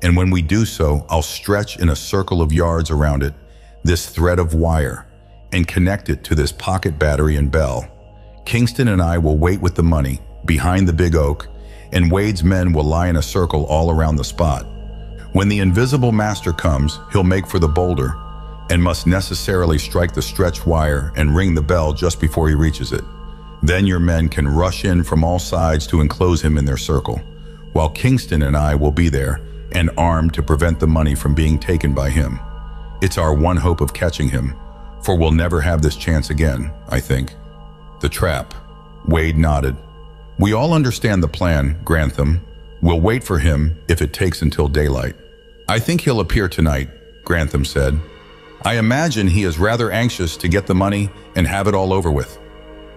"and when we do so, I'll stretch in a circle of yards around it this thread of wire and connect it to this pocket battery and bell. Kingston and I will wait with the money behind the big oak, and Wade's men will lie in a circle all around the spot. When the Invisible Master comes, he'll make for the boulder and must necessarily strike the stretched wire and ring the bell just before he reaches it. Then your men can rush in from all sides to enclose him in their circle, while Kingston and I will be there and armed to prevent the money from being taken by him. It's our one hope of catching him, for we'll never have this chance again, I think." "The trap." Wade nodded. "We all understand the plan, Grantham. We'll wait for him if it takes until daylight." "I think he'll appear tonight," Grantham said. "I imagine he is rather anxious to get the money and have it all over with."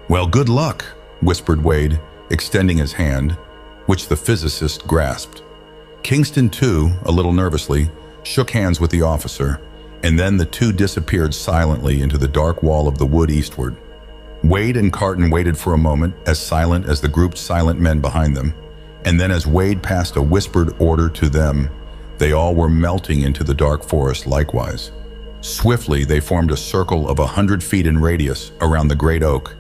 "Well, good luck," whispered Wade, extending his hand, which the physicist grasped. Kingston, too, a little nervously, shook hands with the officer, and then the two disappeared silently into the dark wall of the wood eastward. Wade and Carton waited for a moment, as silent as the grouped silent men behind them, and then as Wade passed a whispered order to them, they all were melting into the dark forest likewise. Swiftly, they formed a circle of 100 feet in radius around the great oak,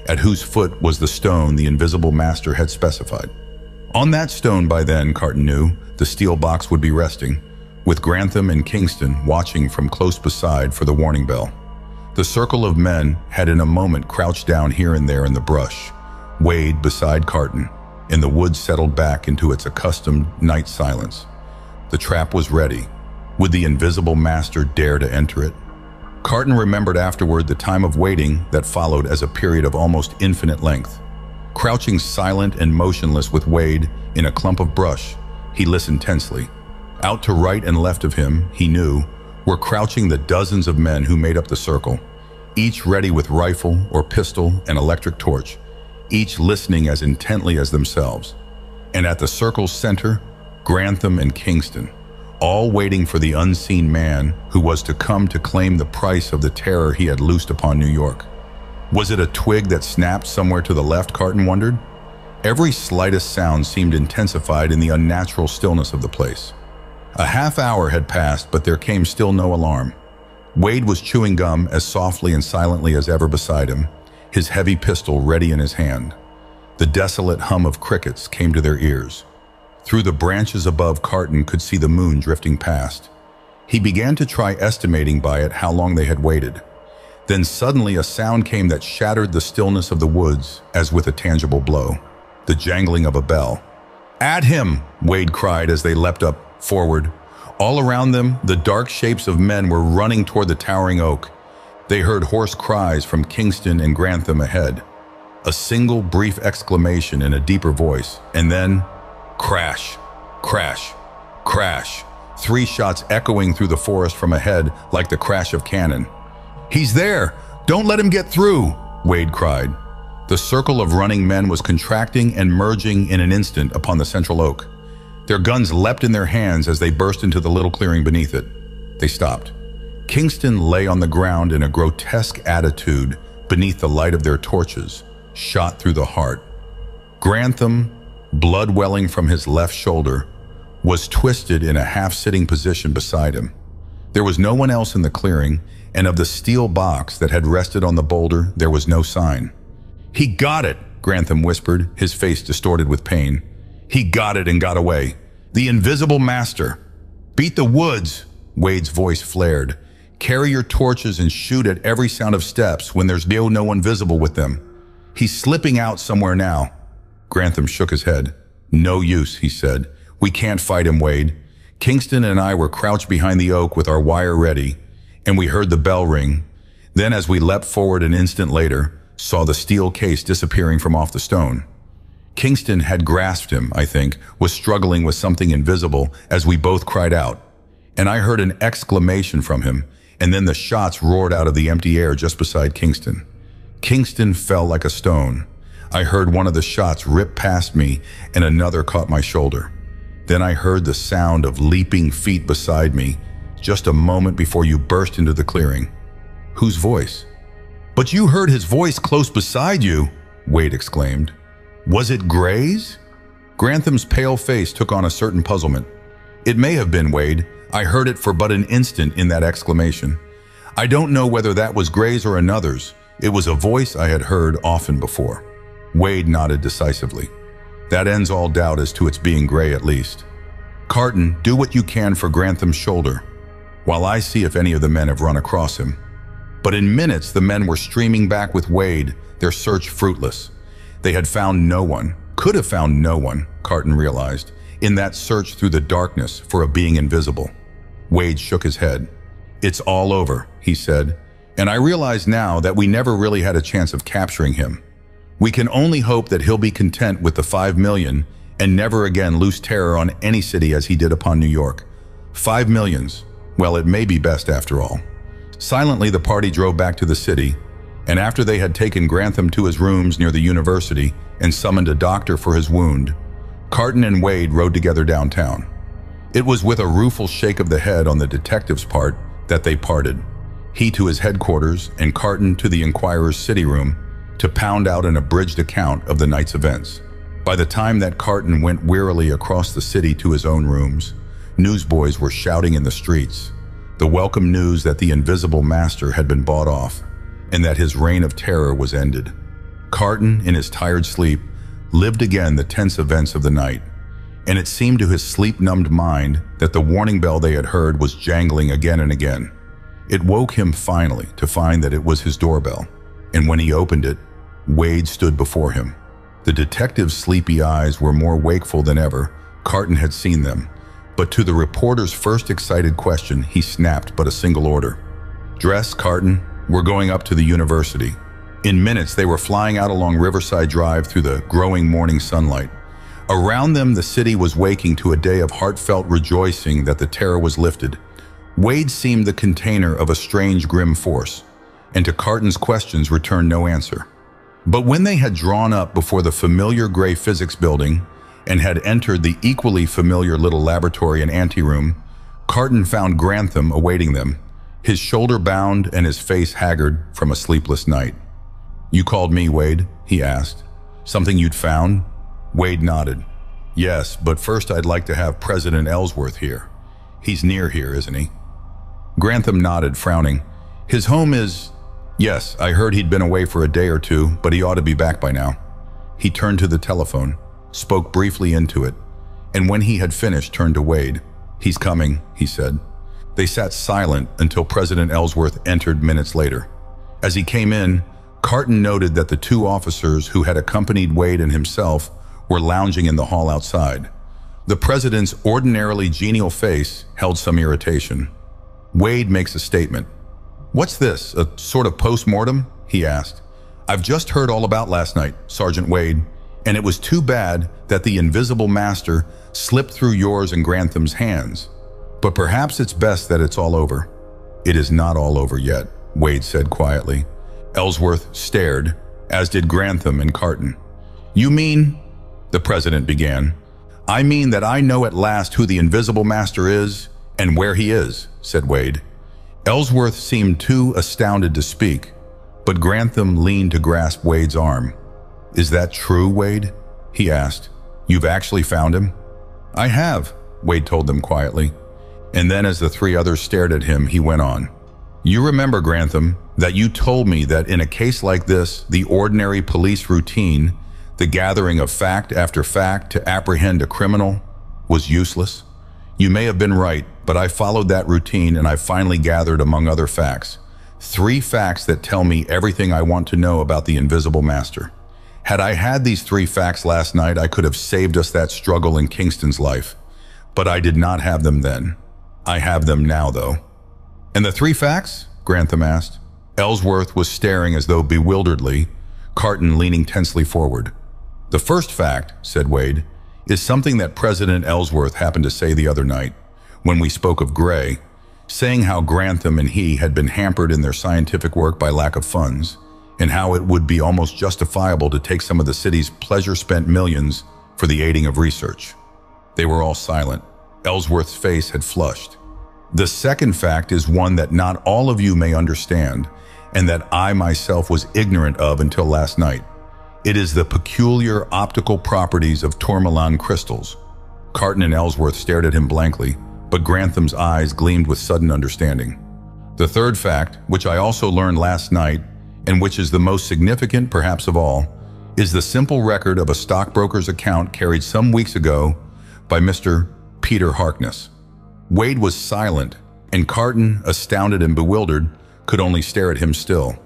at whose foot was the stone the Invisible Master had specified. On that stone by then, Carton knew, the steel box would be resting, with Grantham and Kingston watching from close beside for the warning bell. The circle of men had in a moment crouched down here and there in the brush, Wade beside Carton, and the woods settled back into its accustomed night silence. The trap was ready. Would the Invisible Master dare to enter it? Carton remembered afterward the time of waiting that followed as a period of almost infinite length. Crouching silent and motionless with Wade in a clump of brush, he listened tensely. Out to right and left of him, he knew, were crouching the dozens of men who made up the circle, each ready with rifle or pistol and electric torch, each listening as intently as themselves. And at the circle's center, Grantham and Kingston, all waiting for the unseen man who was to come to claim the price of the terror he had loosed upon New York. Was it a twig that snapped somewhere to the left, Carton wondered? Every slightest sound seemed intensified in the unnatural stillness of the place. A half hour had passed, but there came still no alarm. Wade was chewing gum as softly and silently as ever beside him, his heavy pistol ready in his hand. The desolate hum of crickets came to their ears. Through the branches above, Carton could see the moon drifting past. He began to try estimating by it how long they had waited. Then suddenly a sound came that shattered the stillness of the woods as with a tangible blow. The jangling of a bell. "At him!" Wade cried as they leapt up forward. All around them, the dark shapes of men were running toward the towering oak. They heard hoarse cries from Kingston and Grantham ahead. A single brief exclamation in a deeper voice, and then crash, crash, crash. 3 shots echoing through the forest from ahead like the crash of cannon. "He's there! Don't let him get through!" Wade cried. The circle of running men was contracting and merging in an instant upon the central oak. Their guns leapt in their hands as they burst into the little clearing beneath it. They stopped. Kingston lay on the ground in a grotesque attitude beneath the light of their torches, shot through the heart. Grantham, blood welling from his left shoulder, was twisted in a half-sitting position beside him. There was no one else in the clearing, and of the steel box that had rested on the boulder, there was no sign. "He got it," Grantham whispered, his face distorted with pain. "He got it and got away. The Invisible Master. Beat the woods," Wade's voice flared. "Carry your torches and shoot at every sound of steps when there's no one visible with them. He's slipping out somewhere now." Grantham shook his head. "No use," he said. "We can't fight him, Wade. Kingston and I were crouched behind the oak with our wire ready, and we heard the bell ring. Then as we leapt forward an instant later, saw the steel case disappearing from off the stone. Kingston had grasped him, I think, was struggling with something invisible as we both cried out. And I heard an exclamation from him, and then the shots roared out of the empty air just beside Kingston. Kingston fell like a stone. I heard one of the shots rip past me, and another caught my shoulder. Then I heard the sound of leaping feet beside me, just a moment before you burst into the clearing. Whose voice? "But you heard his voice close beside you," Wade exclaimed. "Was it Gray's?" Grantham's pale face took on a certain puzzlement. "It may have been, Wade. I heard it for but an instant in that exclamation. I don't know whether that was Gray's or another's. It was a voice I had heard often before." Wade nodded decisively. "That ends all doubt as to its being Gray at least. Carton, do what you can for Grantham's shoulder, while I see if any of the men have run across him." But in minutes the men were streaming back with Wade, their search fruitless. They had found no one, could have found no one, Carton realized, in that search through the darkness for a being invisible. Wade shook his head. "It's all over," he said, "and I realize now that we never really had a chance of capturing him. We can only hope that he'll be content with the 5 million and never again loose terror on any city as he did upon New York. 5 millions. Well, it may be best after all." Silently, the party drove back to the city, and after they had taken Grantham to his rooms near the university and summoned a doctor for his wound, Carton and Wade rode together downtown. It was with a rueful shake of the head on the detective's part that they parted, he to his headquarters and Carton to the Enquirer's city room to pound out an abridged account of the night's events. By the time that Carton went wearily across the city to his own rooms, newsboys were shouting in the streets, the welcome news that the Invisible Master had been bought off and that his reign of terror was ended. Carton, in his tired sleep, lived again the tense events of the night, and it seemed to his sleep-numbed mind that the warning bell they had heard was jangling again and again. It woke him finally to find that it was his doorbell, and when he opened it, Wade stood before him. The detective's sleepy eyes were more wakeful than ever. Carton had seen them, but to the reporter's first excited question, he snapped but a single order. "Dress, Carton. We're going up to the university." In minutes, they were flying out along Riverside Drive through the growing morning sunlight. Around them, the city was waking to a day of heartfelt rejoicing that the terror was lifted. Wade seemed the container of a strange, grim force, and to Carton's questions returned no answer. But when they had drawn up before the familiar gray physics building and had entered the equally familiar little laboratory and anteroom, Carton found Grantham awaiting them, his shoulder bound and his face haggard from a sleepless night. "You called me, Wade?" he asked. "Something you'd found?" Wade nodded. "Yes, but first I'd like to have President Ellsworth here. He's near here, isn't he?" Grantham nodded, frowning. "His home is—" "Yes, I heard he'd been away for a day or two, but he ought to be back by now." He turned to the telephone, spoke briefly into it, and when he had finished, turned to Wade. "He's coming," he said. They sat silent until President Ellsworth entered minutes later. As he came in, Carton noted that the two officers who had accompanied Wade and himself were lounging in the hall outside. The president's ordinarily genial face held some irritation. Wade makes a statement. "What's this, a sort of post-mortem?" he asked. "I've just heard all about last night, Sergeant Wade, and it was too bad that the Invisible Master slipped through yours and Grantham's hands. But perhaps it's best that it's all over." "It is not all over yet," Wade said quietly. Ellsworth stared, as did Grantham and Carton. "You mean—" the president began. "I mean that I know at last who the Invisible Master is and where he is," said Wade. Ellsworth seemed too astounded to speak, but Grantham leaned to grasp Wade's arm. "Is that true, Wade?" he asked. "You've actually found him?" "I have," Wade told them quietly. And then as the three others stared at him, he went on. "You remember, Grantham, that you told me that in a case like this, the ordinary police routine, the gathering of fact after fact to apprehend a criminal, was useless? You may have been right, but I followed that routine and I finally gathered, among other facts, 3 facts that tell me everything I want to know about the Invisible Master. Had I had these 3 facts last night, I could have saved us that struggle in Kingston's life. But I did not have them then. I have them now, though." "And the 3 facts?" Grantham asked. Ellsworth was staring as though bewilderedly, Carton leaning tensely forward. "The first fact," said Wade, "is something that President Ellsworth happened to say the other night, when we spoke of Gray, saying how Grantham and he had been hampered in their scientific work by lack of funds, and how it would be almost justifiable to take some of the city's pleasure-spent millions for the aiding of research." They were all silent. Ellsworth's face had flushed. "The second fact is one that not all of you may understand, and that I myself was ignorant of until last night. It is the peculiar optical properties of tourmaline crystals." Carton and Ellsworth stared at him blankly, but Grantham's eyes gleamed with sudden understanding. "The third fact, which I also learned last night, and which is the most significant perhaps of all, is the simple record of a stockbroker's account carried some weeks ago by Mr. Peter Harkness." Wade was silent, and Carton, astounded and bewildered, could only stare at him still.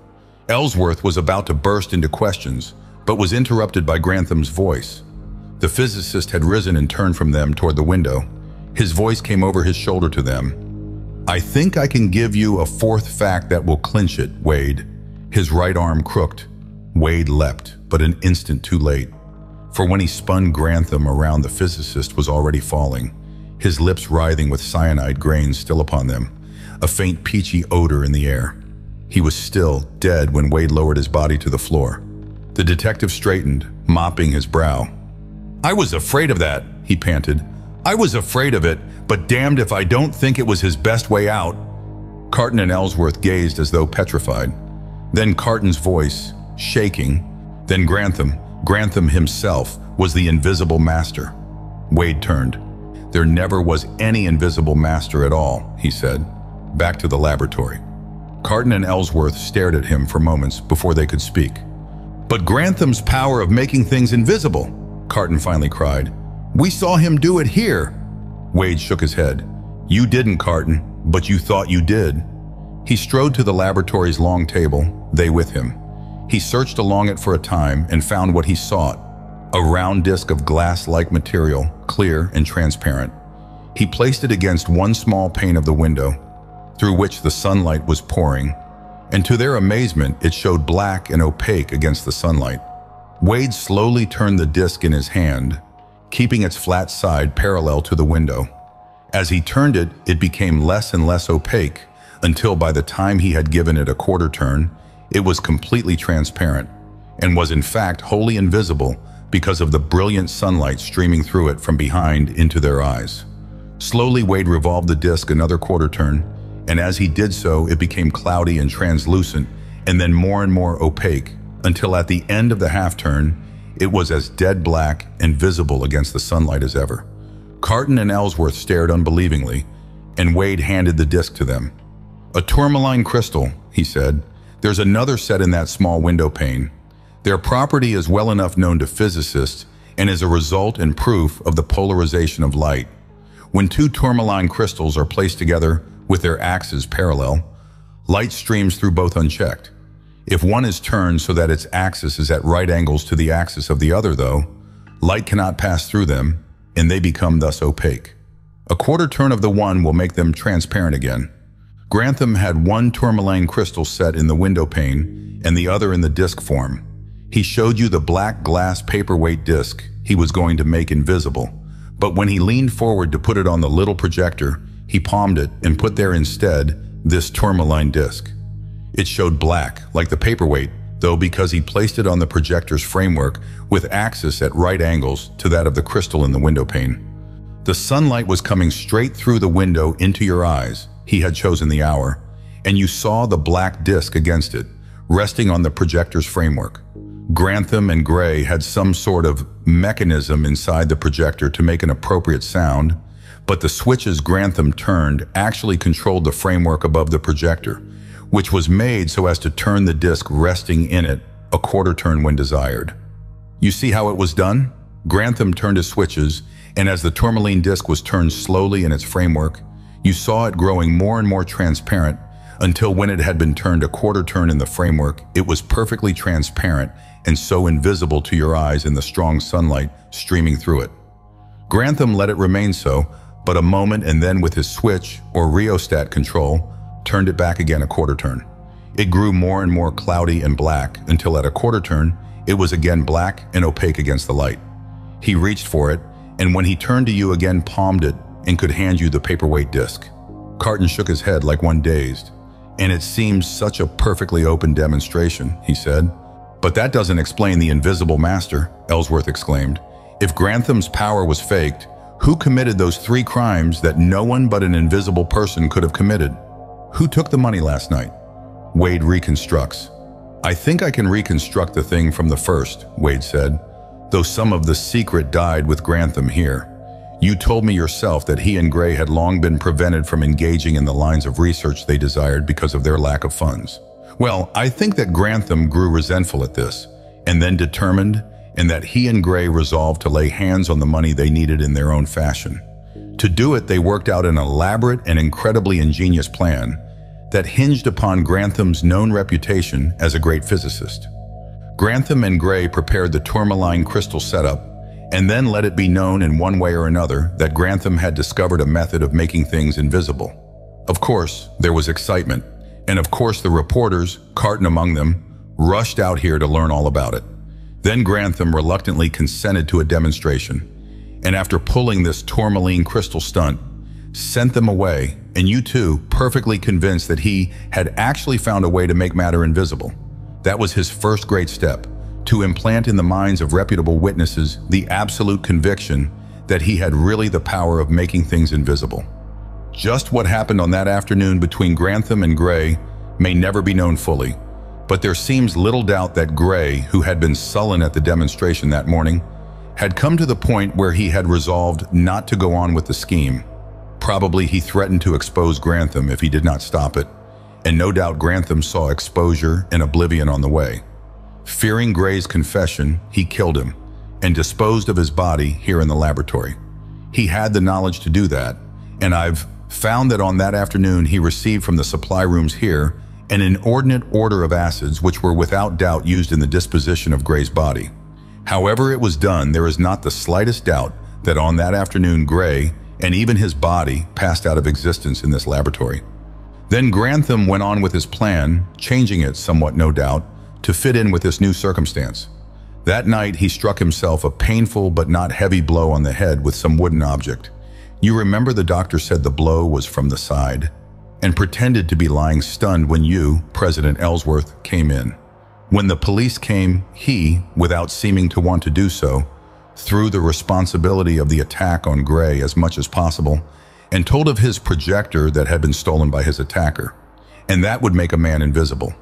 Ellsworth was about to burst into questions, but was interrupted by Grantham's voice. The physicist had risen and turned from them toward the window. His voice came over his shoulder to them. "I think I can give you a 4th fact that will clinch it, Wade." His right arm crooked. Wade leapt, but an instant too late. For when he spun Grantham around, the physicist was already falling, his lips writhing with cyanide grains still upon them, a faint peachy odor in the air. He was still dead when Wade lowered his body to the floor. The detective straightened, mopping his brow. "I was afraid of that," he panted. I was afraid of it, but damned if I don't think it was his best way out." Carton and Ellsworth gazed as though petrified. Then Carton's voice, shaking. Then Grantham himself was the invisible master. Wade turned. "There never was any invisible master at all," he said. "Back to the laboratory." Carton and Ellsworth stared at him for moments before they could speak. "But Grantham's power of making things invisible," Carton finally cried. "We saw him do it here." Wade shook his head. "You didn't, Carton, but you thought you did." He strode to the laboratory's long table, they with him. He searched along it for a time and found what he sought, a round disc of glass-like material, clear and transparent. He placed it against one small pane of the window, through which the sunlight was pouring, and to their amazement, it showed black and opaque against the sunlight. Wade slowly turned the disc in his hand, keeping its flat side parallel to the window. As he turned it, it became less and less opaque, until by the time he had given it a quarter turn, it was completely transparent, and was in fact wholly invisible because of the brilliant sunlight streaming through it from behind into their eyes. Slowly, Wade revolved the disc another quarter turn, and as he did so, it became cloudy and translucent, and then more and more opaque, until at the end of the half turn, it was as dead black and visible against the sunlight as ever. Carton and Ellsworth stared unbelievingly, and Wade handed the disc to them. "A tourmaline crystal," he said. "There's another set in that small window pane. Their property is well enough known to physicists and is a result and proof of the polarization of light. When two tourmaline crystals are placed together with their axes parallel, light streams through both unchecked. If one is turned so that its axis is at right angles to the axis of the other, though, light cannot pass through them, and they become thus opaque. A quarter turn of the one will make them transparent again. Grantham had one tourmaline crystal set in the window pane and the other in the disc form. He showed you the black glass paperweight disc he was going to make invisible, but when he leaned forward to put it on the little projector, he palmed it and put there instead this tourmaline disc. It showed black, like the paperweight, though because he placed it on the projector's framework with axis at right angles to that of the crystal in the window pane. The sunlight was coming straight through the window into your eyes. He had chosen the hour, and you saw the black disc against it, resting on the projector's framework. Grantham and Gray had some sort of mechanism inside the projector to make an appropriate sound, but the switches Grantham turned actually controlled the framework above the projector, which was made so as to turn the disc resting in it a quarter turn when desired. You see how it was done? Grantham turned his switches, and as the tourmaline disc was turned slowly in its framework, you saw it growing more and more transparent until when it had been turned a quarter turn in the framework, it was perfectly transparent and so invisible to your eyes in the strong sunlight streaming through it. Grantham let it remain so, but a moment and then with his switch, or rheostat control, turned it back again a quarter turn. It grew more and more cloudy and black until at a quarter turn, it was again black and opaque against the light. He reached for it, and when he turned to you again, palmed it and could hand you the paperweight disc. Carton shook his head like one dazed. "And it seems such a perfectly open demonstration," he said. "But that doesn't explain the invisible master," Ellsworth exclaimed. "If Grantham's power was faked, who committed those 3 crimes that no one but an invisible person could have committed? Who took the money last night?" Wade reconstructs. "I think I can reconstruct the thing from the first," Wade said, "though some of the secret died with Grantham here. You told me yourself that he and Gray had long been prevented from engaging in the lines of research they desired because of their lack of funds. Well, I think that Grantham grew resentful at this, and then determined, and that he and Gray resolved to lay hands on the money they needed in their own fashion. To do it, they worked out an elaborate and incredibly ingenious plan that hinged upon Grantham's known reputation as a great physicist. Grantham and Gray prepared the tourmaline crystal setup, and then let it be known in one way or another that Grantham had discovered a method of making things invisible. Of course, there was excitement, and of course the reporters, Carton among them, rushed out here to learn all about it. Then Grantham reluctantly consented to a demonstration, and after pulling this tourmaline crystal stunt, sent them away, and you too, perfectly convinced that he had actually found a way to make matter invisible. That was his first great step, to implant in the minds of reputable witnesses the absolute conviction that he had really the power of making things invisible. Just what happened on that afternoon between Grantham and Gray may never be known fully, but there seems little doubt that Gray, who had been sullen at the demonstration that morning, had come to the point where he had resolved not to go on with the scheme. Probably he threatened to expose Grantham if he did not stop it, and no doubt Grantham saw exposure and oblivion on the way. Fearing Gray's confession, he killed him and disposed of his body here in the laboratory. He had the knowledge to do that, and I've found that on that afternoon he received from the supply rooms here an inordinate order of acids which were without doubt used in the disposition of Gray's body. However it was done, there is not the slightest doubt that on that afternoon Gray and even his body passed out of existence in this laboratory. Then Grantham went on with his plan, changing it somewhat no doubt, to fit in with this new circumstance. That night he struck himself a painful but not heavy blow on the head with some wooden object. You remember the doctor said the blow was from the side, and pretended to be lying stunned when you, President Ellsworth, came in. When the police came, he, without seeming to want to do so, threw the responsibility of the attack on Gray as much as possible, and told of his projector that had been stolen by his attacker, and that would make a man invisible.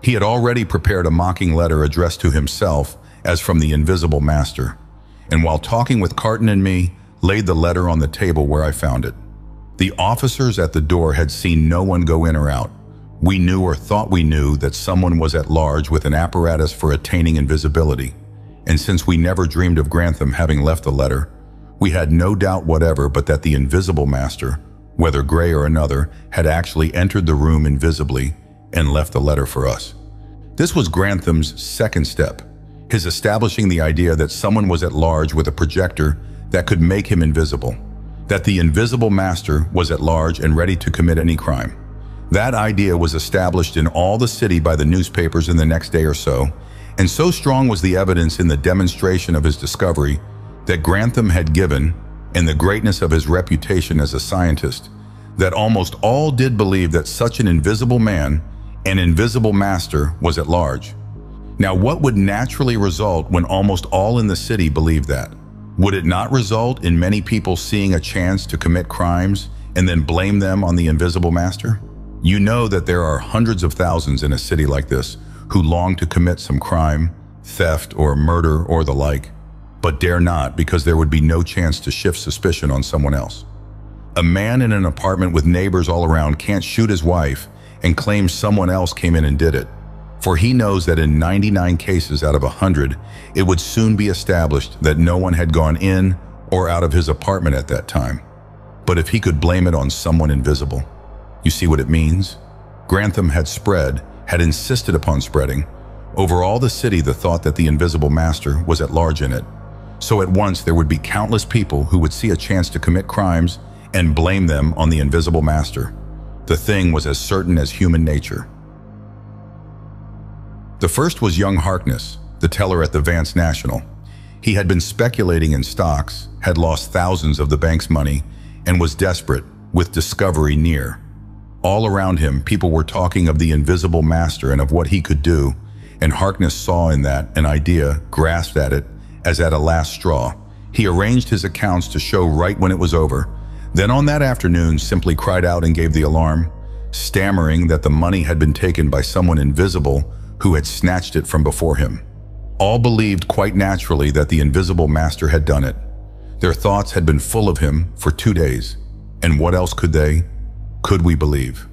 He had already prepared a mocking letter addressed to himself as from the Invisible Master, and while talking with Carton and me, laid the letter on the table where I found it. The officers at the door had seen no one go in or out. We knew or thought we knew that someone was at large with an apparatus for attaining invisibility, and since we never dreamed of Grantham having left the letter, we had no doubt whatever but that the Invisible Master, whether Gray or another, had actually entered the room invisibly and left the letter for us. This was Grantham's second step, his establishing the idea that someone was at large with a projector that could make him invisible, that the Invisible Master was at large and ready to commit any crime. That idea was established in all the city by the newspapers in the next day or so, and so strong was the evidence in the demonstration of his discovery that Grantham had given, and the greatness of his reputation as a scientist, that almost all did believe that such an invisible man, an Invisible Master, was at large. Now, what would naturally result when almost all in the city believed that? Would it not result in many people seeing a chance to commit crimes and then blame them on the Invisible Master? You know that there are hundreds of thousands in a city like this who long to commit some crime, theft, or murder or the like, but dare not because there would be no chance to shift suspicion on someone else. A man in an apartment with neighbors all around can't shoot his wife and claim someone else came in and did it, for he knows that in 99 cases out of 100, it would soon be established that no one had gone in or out of his apartment at that time. But if he could blame it on someone invisible, you see what it means? Grantham had insisted upon spreading, over all the city the thought that the Invisible Master was at large in it. So at once there would be countless people who would see a chance to commit crimes and blame them on the Invisible Master. The thing was as certain as human nature. The first was young Harkness, the teller at the Vance National. He had been speculating in stocks, had lost thousands of the bank's money, and was desperate, with discovery near. All around him, people were talking of the Invisible Master and of what he could do, and Harkness saw in that an idea, grasped at it as at a last straw. He arranged his accounts to show right when it was over, then on that afternoon simply cried out and gave the alarm, stammering that the money had been taken by someone invisible who had snatched it from before him. All believed quite naturally that the Invisible Master had done it. Their thoughts had been full of him for 2 days, and what else could we believe?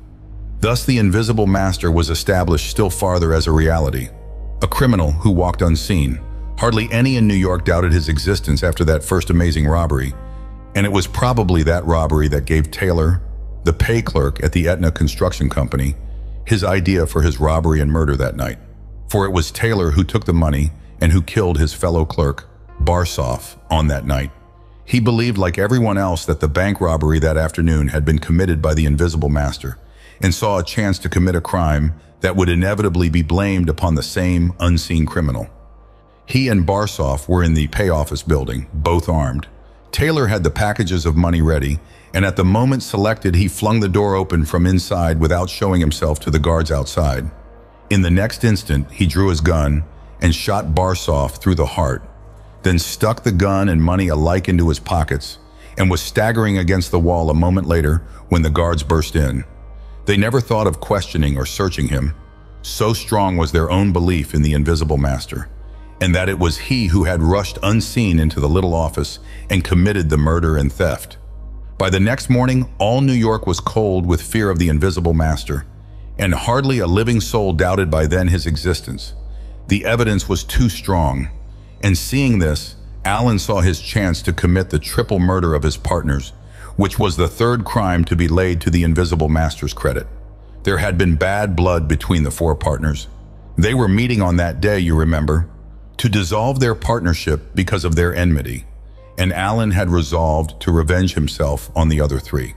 Thus the Invisible Master was established still farther as a reality, a criminal who walked unseen. Hardly any in New York doubted his existence after that first amazing robbery, and it was probably that robbery that gave Taylor, the pay clerk at the Aetna Construction Company, his idea for his robbery and murder that night. For it was Taylor who took the money and who killed his fellow clerk, Barsoff, on that night. He believed, like everyone else, that the bank robbery that afternoon had been committed by the Invisible Master, and saw a chance to commit a crime that would inevitably be blamed upon the same unseen criminal. He and Barsoff were in the pay office building, both armed. Taylor had the packages of money ready, and at the moment selected, he flung the door open from inside without showing himself to the guards outside. In the next instant, he drew his gun and shot Barsoff through the heart. then stuck the gun and money alike into his pockets, and was staggering against the wall a moment later when the guards burst in. They never thought of questioning or searching him. So strong was their own belief in the Invisible Master, and that it was he who had rushed unseen into the little office and committed the murder and theft. By the next morning, all New York was cold with fear of the Invisible Master, and hardly a living soul doubted by then his existence. The evidence was too strong, and seeing this, Allen saw his chance to commit the triple murder of his partners, which was the third crime to be laid to the Invisible Master's credit. There had been bad blood between the four partners. They were meeting on that day, you remember, to dissolve their partnership because of their enmity, and Allen had resolved to revenge himself on the other three.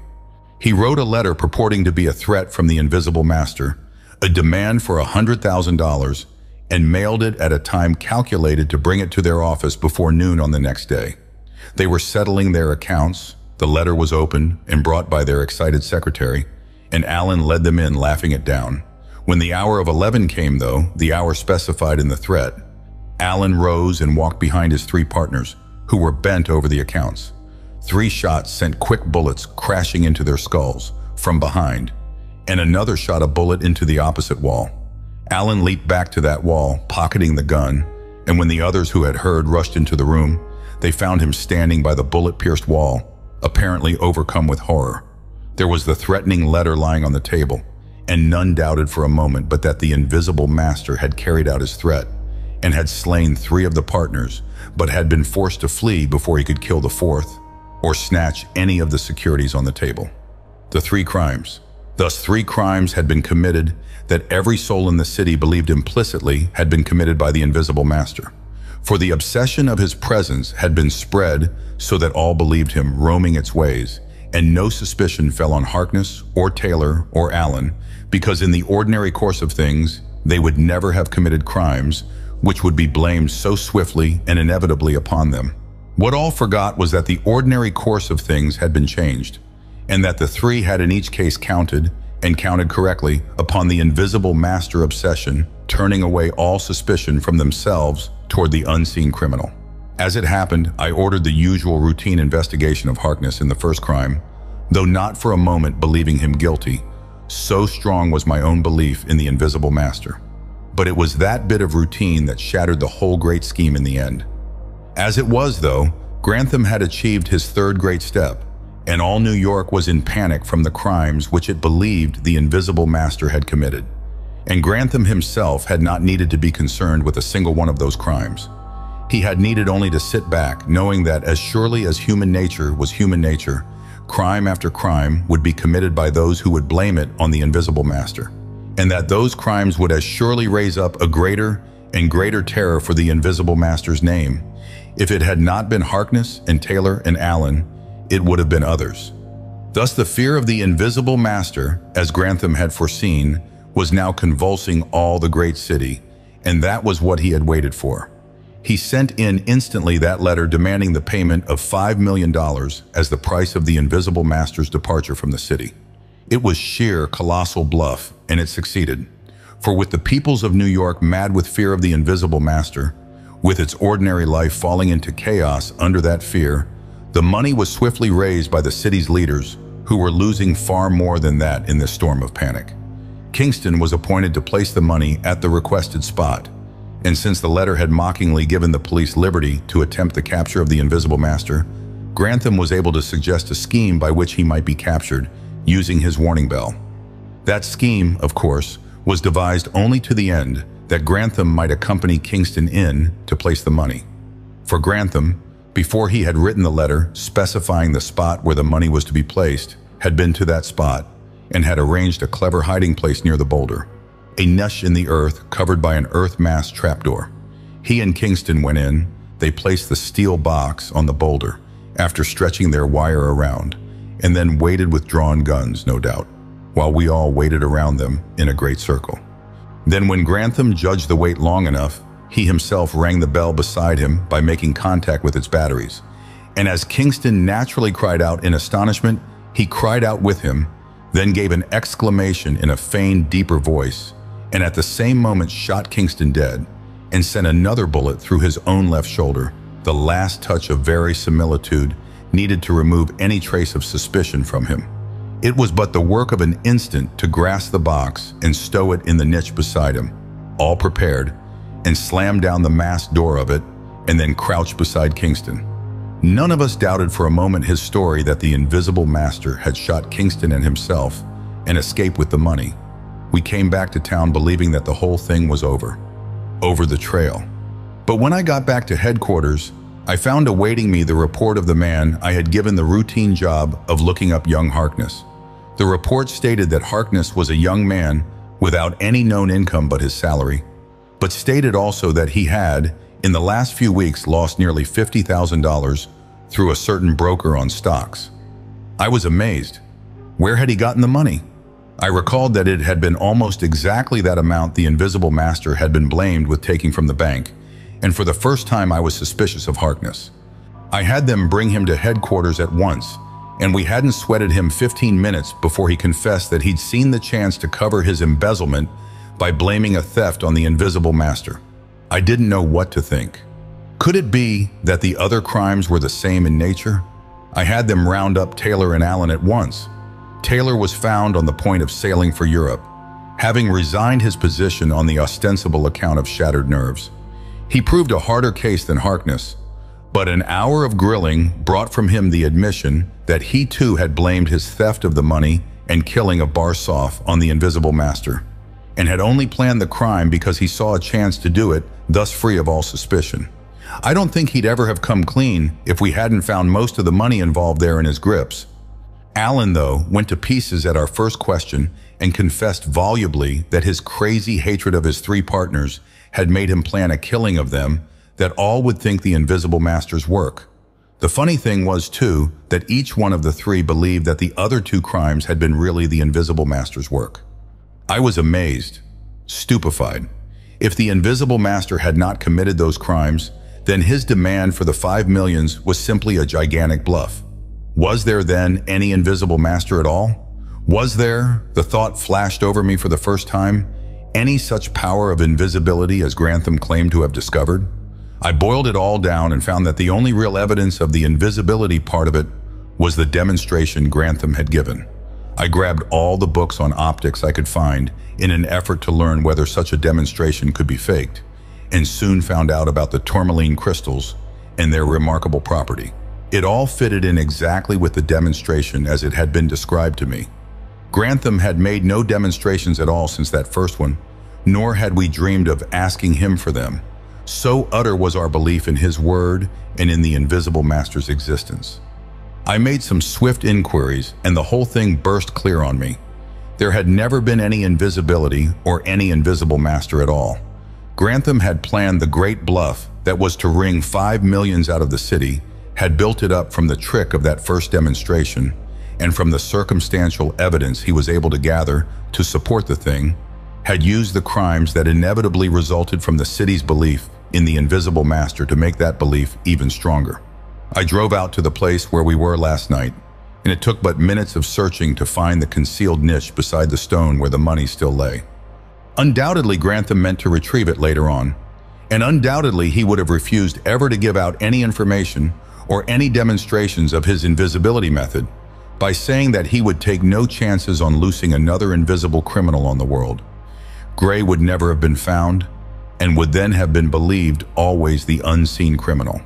He wrote a letter purporting to be a threat from the Invisible Master, a demand for $100,000, and mailed it at a time calculated to bring it to their office before noon on the next day. They were settling their accounts. The letter was opened and brought by their excited secretary, and Allen led them in, laughing it down. When the hour of 11 came, though, the hour specified in the threat, Allen rose and walked behind his three partners, who were bent over the accounts. 3 shots sent quick bullets crashing into their skulls from behind, and another shot a bullet into the opposite wall. Allen leaped back to that wall, pocketing the gun, and when the others who had heard rushed into the room, they found him standing by the bullet-pierced wall, apparently overcome with horror. There was the threatening letter lying on the table, and none doubted for a moment but that the Invisible Master had carried out his threat and had slain 3 of the partners, but had been forced to flee before he could kill the 4th or snatch any of the securities on the table. The 3 crimes. Thus 3 crimes had been committed that every soul in the city believed implicitly had been committed by the Invisible Master. For the obsession of his presence had been spread so that all believed him roaming its ways, and no suspicion fell on Harkness or Taylor or Allen, because in the ordinary course of things, they would never have committed crimes which would be blamed so swiftly and inevitably upon them. What all forgot was that the ordinary course of things had been changed, and that the 3 had in each case counted, and counted correctly, upon the Invisible Master obsession, turning away all suspicion from themselves toward the unseen criminal. As it happened, I ordered the usual routine investigation of Harkness in the first crime, though not for a moment believing him guilty. So strong was my own belief in the Invisible Master. But it was that bit of routine that shattered the whole great scheme in the end. As it was, though, Grantham had achieved his 3rd great step, and all New York was in panic from the crimes which it believed the Invisible Master had committed. And Grantham himself had not needed to be concerned with a single one of those crimes. He had needed only to sit back, knowing that as surely as human nature was human nature, crime after crime would be committed by those who would blame it on the Invisible Master, and that those crimes would as surely raise up a greater and greater terror for the Invisible Master's name. If it had not been Harkness and Taylor and Allen, it would have been others. Thus the fear of the Invisible Master, as Grantham had foreseen, was now convulsing all the great city, and that was what he had waited for. He sent in instantly that letter demanding the payment of $5 million as the price of the Invisible Master's departure from the city. It was sheer colossal bluff, and it succeeded. For with the peoples of New York mad with fear of the Invisible Master, with its ordinary life falling into chaos under that fear, the money was swiftly raised by the city's leaders, who were losing far more than that in this storm of panic. Kingston was appointed to place the money at the requested spot, and since the letter had mockingly given the police liberty to attempt the capture of the Invisible Master, Grantham was able to suggest a scheme by which he might be captured, using his warning bell. That scheme, of course, was devised only to the end that Grantham might accompany Kingston in to place the money. For Grantham, before he had written the letter specifying the spot where the money was to be placed, had been to that spot and had arranged a clever hiding place near the boulder, a niche in the earth covered by an earth-mass trapdoor. He and Kingston went in. They placed the steel box on the boulder after stretching their wire around, and then waited with drawn guns, no doubt, while we all waited around them in a great circle. Then when Grantham judged the wait long enough, he himself rang the bell beside him by making contact with its batteries. And as Kingston naturally cried out in astonishment, he cried out with him, then gave an exclamation in a feigned, deeper voice, and at the same moment shot Kingston dead, and sent another bullet through his own left shoulder, the last touch of verisimilitude needed to remove any trace of suspicion from him. It was but the work of an instant to grasp the box and stow it in the niche beside him, all prepared, and slam down the masked door of it, and then crouch beside Kingston. None of us doubted for a moment his story that the Invisible Master had shot Kingston and himself and escaped with the money. We came back to town believing that the whole thing was over the trail. But when I got back to headquarters, I found awaiting me the report of the man I had given the routine job of looking up young Harkness. The report stated that Harkness was a young man without any known income but his salary, but stated also that he had, in the last few weeks, lost nearly $50,000 through a certain broker on stocks. I was amazed. Where had he gotten the money? I recalled that it had been almost exactly that amount the Invisible Master had been blamed with taking from the bank, and for the first time I was suspicious of Harkness. I had them bring him to headquarters at once, and we hadn't sweated him 15 minutes before he confessed that he'd seen the chance to cover his embezzlement by blaming a theft on the Invisible Master. I didn't know what to think. Could it be that the other crimes were the same in nature? I had them round up Taylor and Allen at once. Taylor was found on the point of sailing for Europe, having resigned his position on the ostensible account of shattered nerves. He proved a harder case than Harkness, but an hour of grilling brought from him the admission that he too had blamed his theft of the money and killing of Barsoff on the Invisible Master, and had only planned the crime because he saw a chance to do it, thus free of all suspicion. I don't think he'd ever have come clean if we hadn't found most of the money involved there in his grips. Allen, though, went to pieces at our first question and confessed volubly that his crazy hatred of his three partners had made him plan a killing of them that all would think the Invisible Master's work. The funny thing was, too, that each one of the three believed that the other two crimes had been really the Invisible Master's work. I was amazed, stupefied. If the Invisible Master had not committed those crimes, then his demand for the $5 million was simply a gigantic bluff. Was there then any Invisible Master at all? Was there, the thought flashed over me for the first time, any such power of invisibility as Grantham claimed to have discovered? I boiled it all down and found that the only real evidence of the invisibility part of it was the demonstration Grantham had given. I grabbed all the books on optics I could find in an effort to learn whether such a demonstration could be faked, and soon found out about the tourmaline crystals and their remarkable property. It all fitted in exactly with the demonstration as it had been described to me. Grantham had made no demonstrations at all since that first one, nor had we dreamed of asking him for them. So utter was our belief in his word and in the Invisible Master's existence. I made some swift inquiries, and the whole thing burst clear on me. There had never been any invisibility or any Invisible Master at all. Grantham had planned the great bluff that was to wring $5 million out of the city, had built it up from the trick of that first demonstration, and from the circumstantial evidence he was able to gather to support the thing, had used the crimes that inevitably resulted from the city's belief in the Invisible Master to make that belief even stronger. I drove out to the place where we were last night, and it took but minutes of searching to find the concealed niche beside the stone where the money still lay. Undoubtedly, Grantham meant to retrieve it later on, and undoubtedly he would have refused ever to give out any information or any demonstrations of his invisibility method by saying that he would take no chances on loosing another invisible criminal on the world. Gray would never have been found, and would then have been believed always the unseen criminal.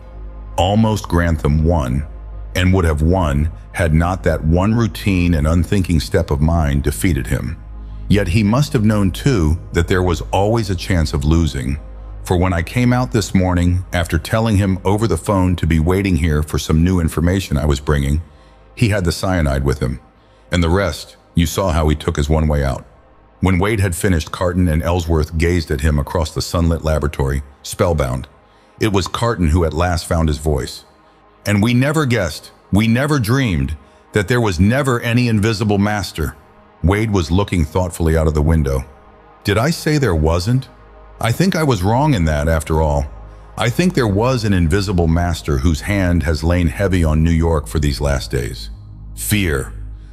Almost Grantham won, and would have won had not that one routine and unthinking step of mine defeated him. Yet he must have known too that there was always a chance of losing, for when I came out this morning after telling him over the phone to be waiting here for some new information I was bringing, he had the cyanide with him, and the rest, you saw how he took his one way out. When Wade had finished, Carton and Ellsworth gazed at him across the sunlit laboratory, spellbound. It was Carton who at last found his voice. And we never guessed, we never dreamed, that there was never any Invisible Master. Wade was looking thoughtfully out of the window. Did I say there wasn't? I think I was wrong in that, after all. I think there was an Invisible Master whose hand has lain heavy on New York for these last days. Fear.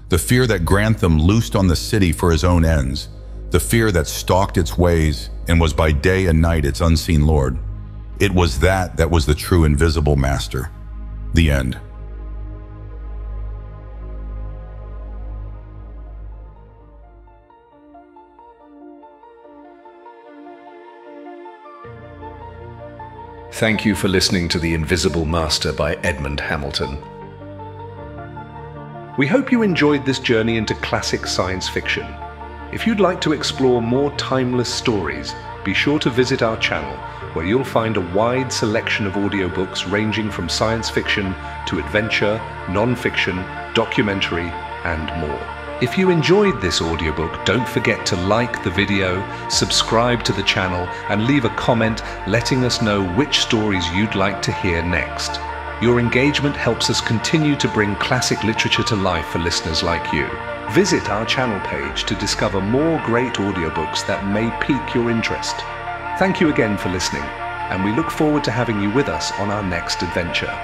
The fear that Grantham loosed on the city for his own ends. The fear that stalked its ways and was by day and night its unseen lord. It was that was the true Invisible Master. The end. Thank you for listening to The Invisible Master by Edmund Hamilton. We hope you enjoyed this journey into classic science fiction. If you'd like to explore more timeless stories, be sure to visit our channel, where you'll find a wide selection of audiobooks ranging from science fiction to adventure, non-fiction, documentary, and more. If you enjoyed this audiobook, don't forget to like the video, subscribe to the channel, and leave a comment letting us know which stories you'd like to hear next. Your engagement helps us continue to bring classic literature to life for listeners like you. Visit our channel page to discover more great audiobooks that may pique your interest. Thank you again for listening, and we look forward to having you with us on our next adventure.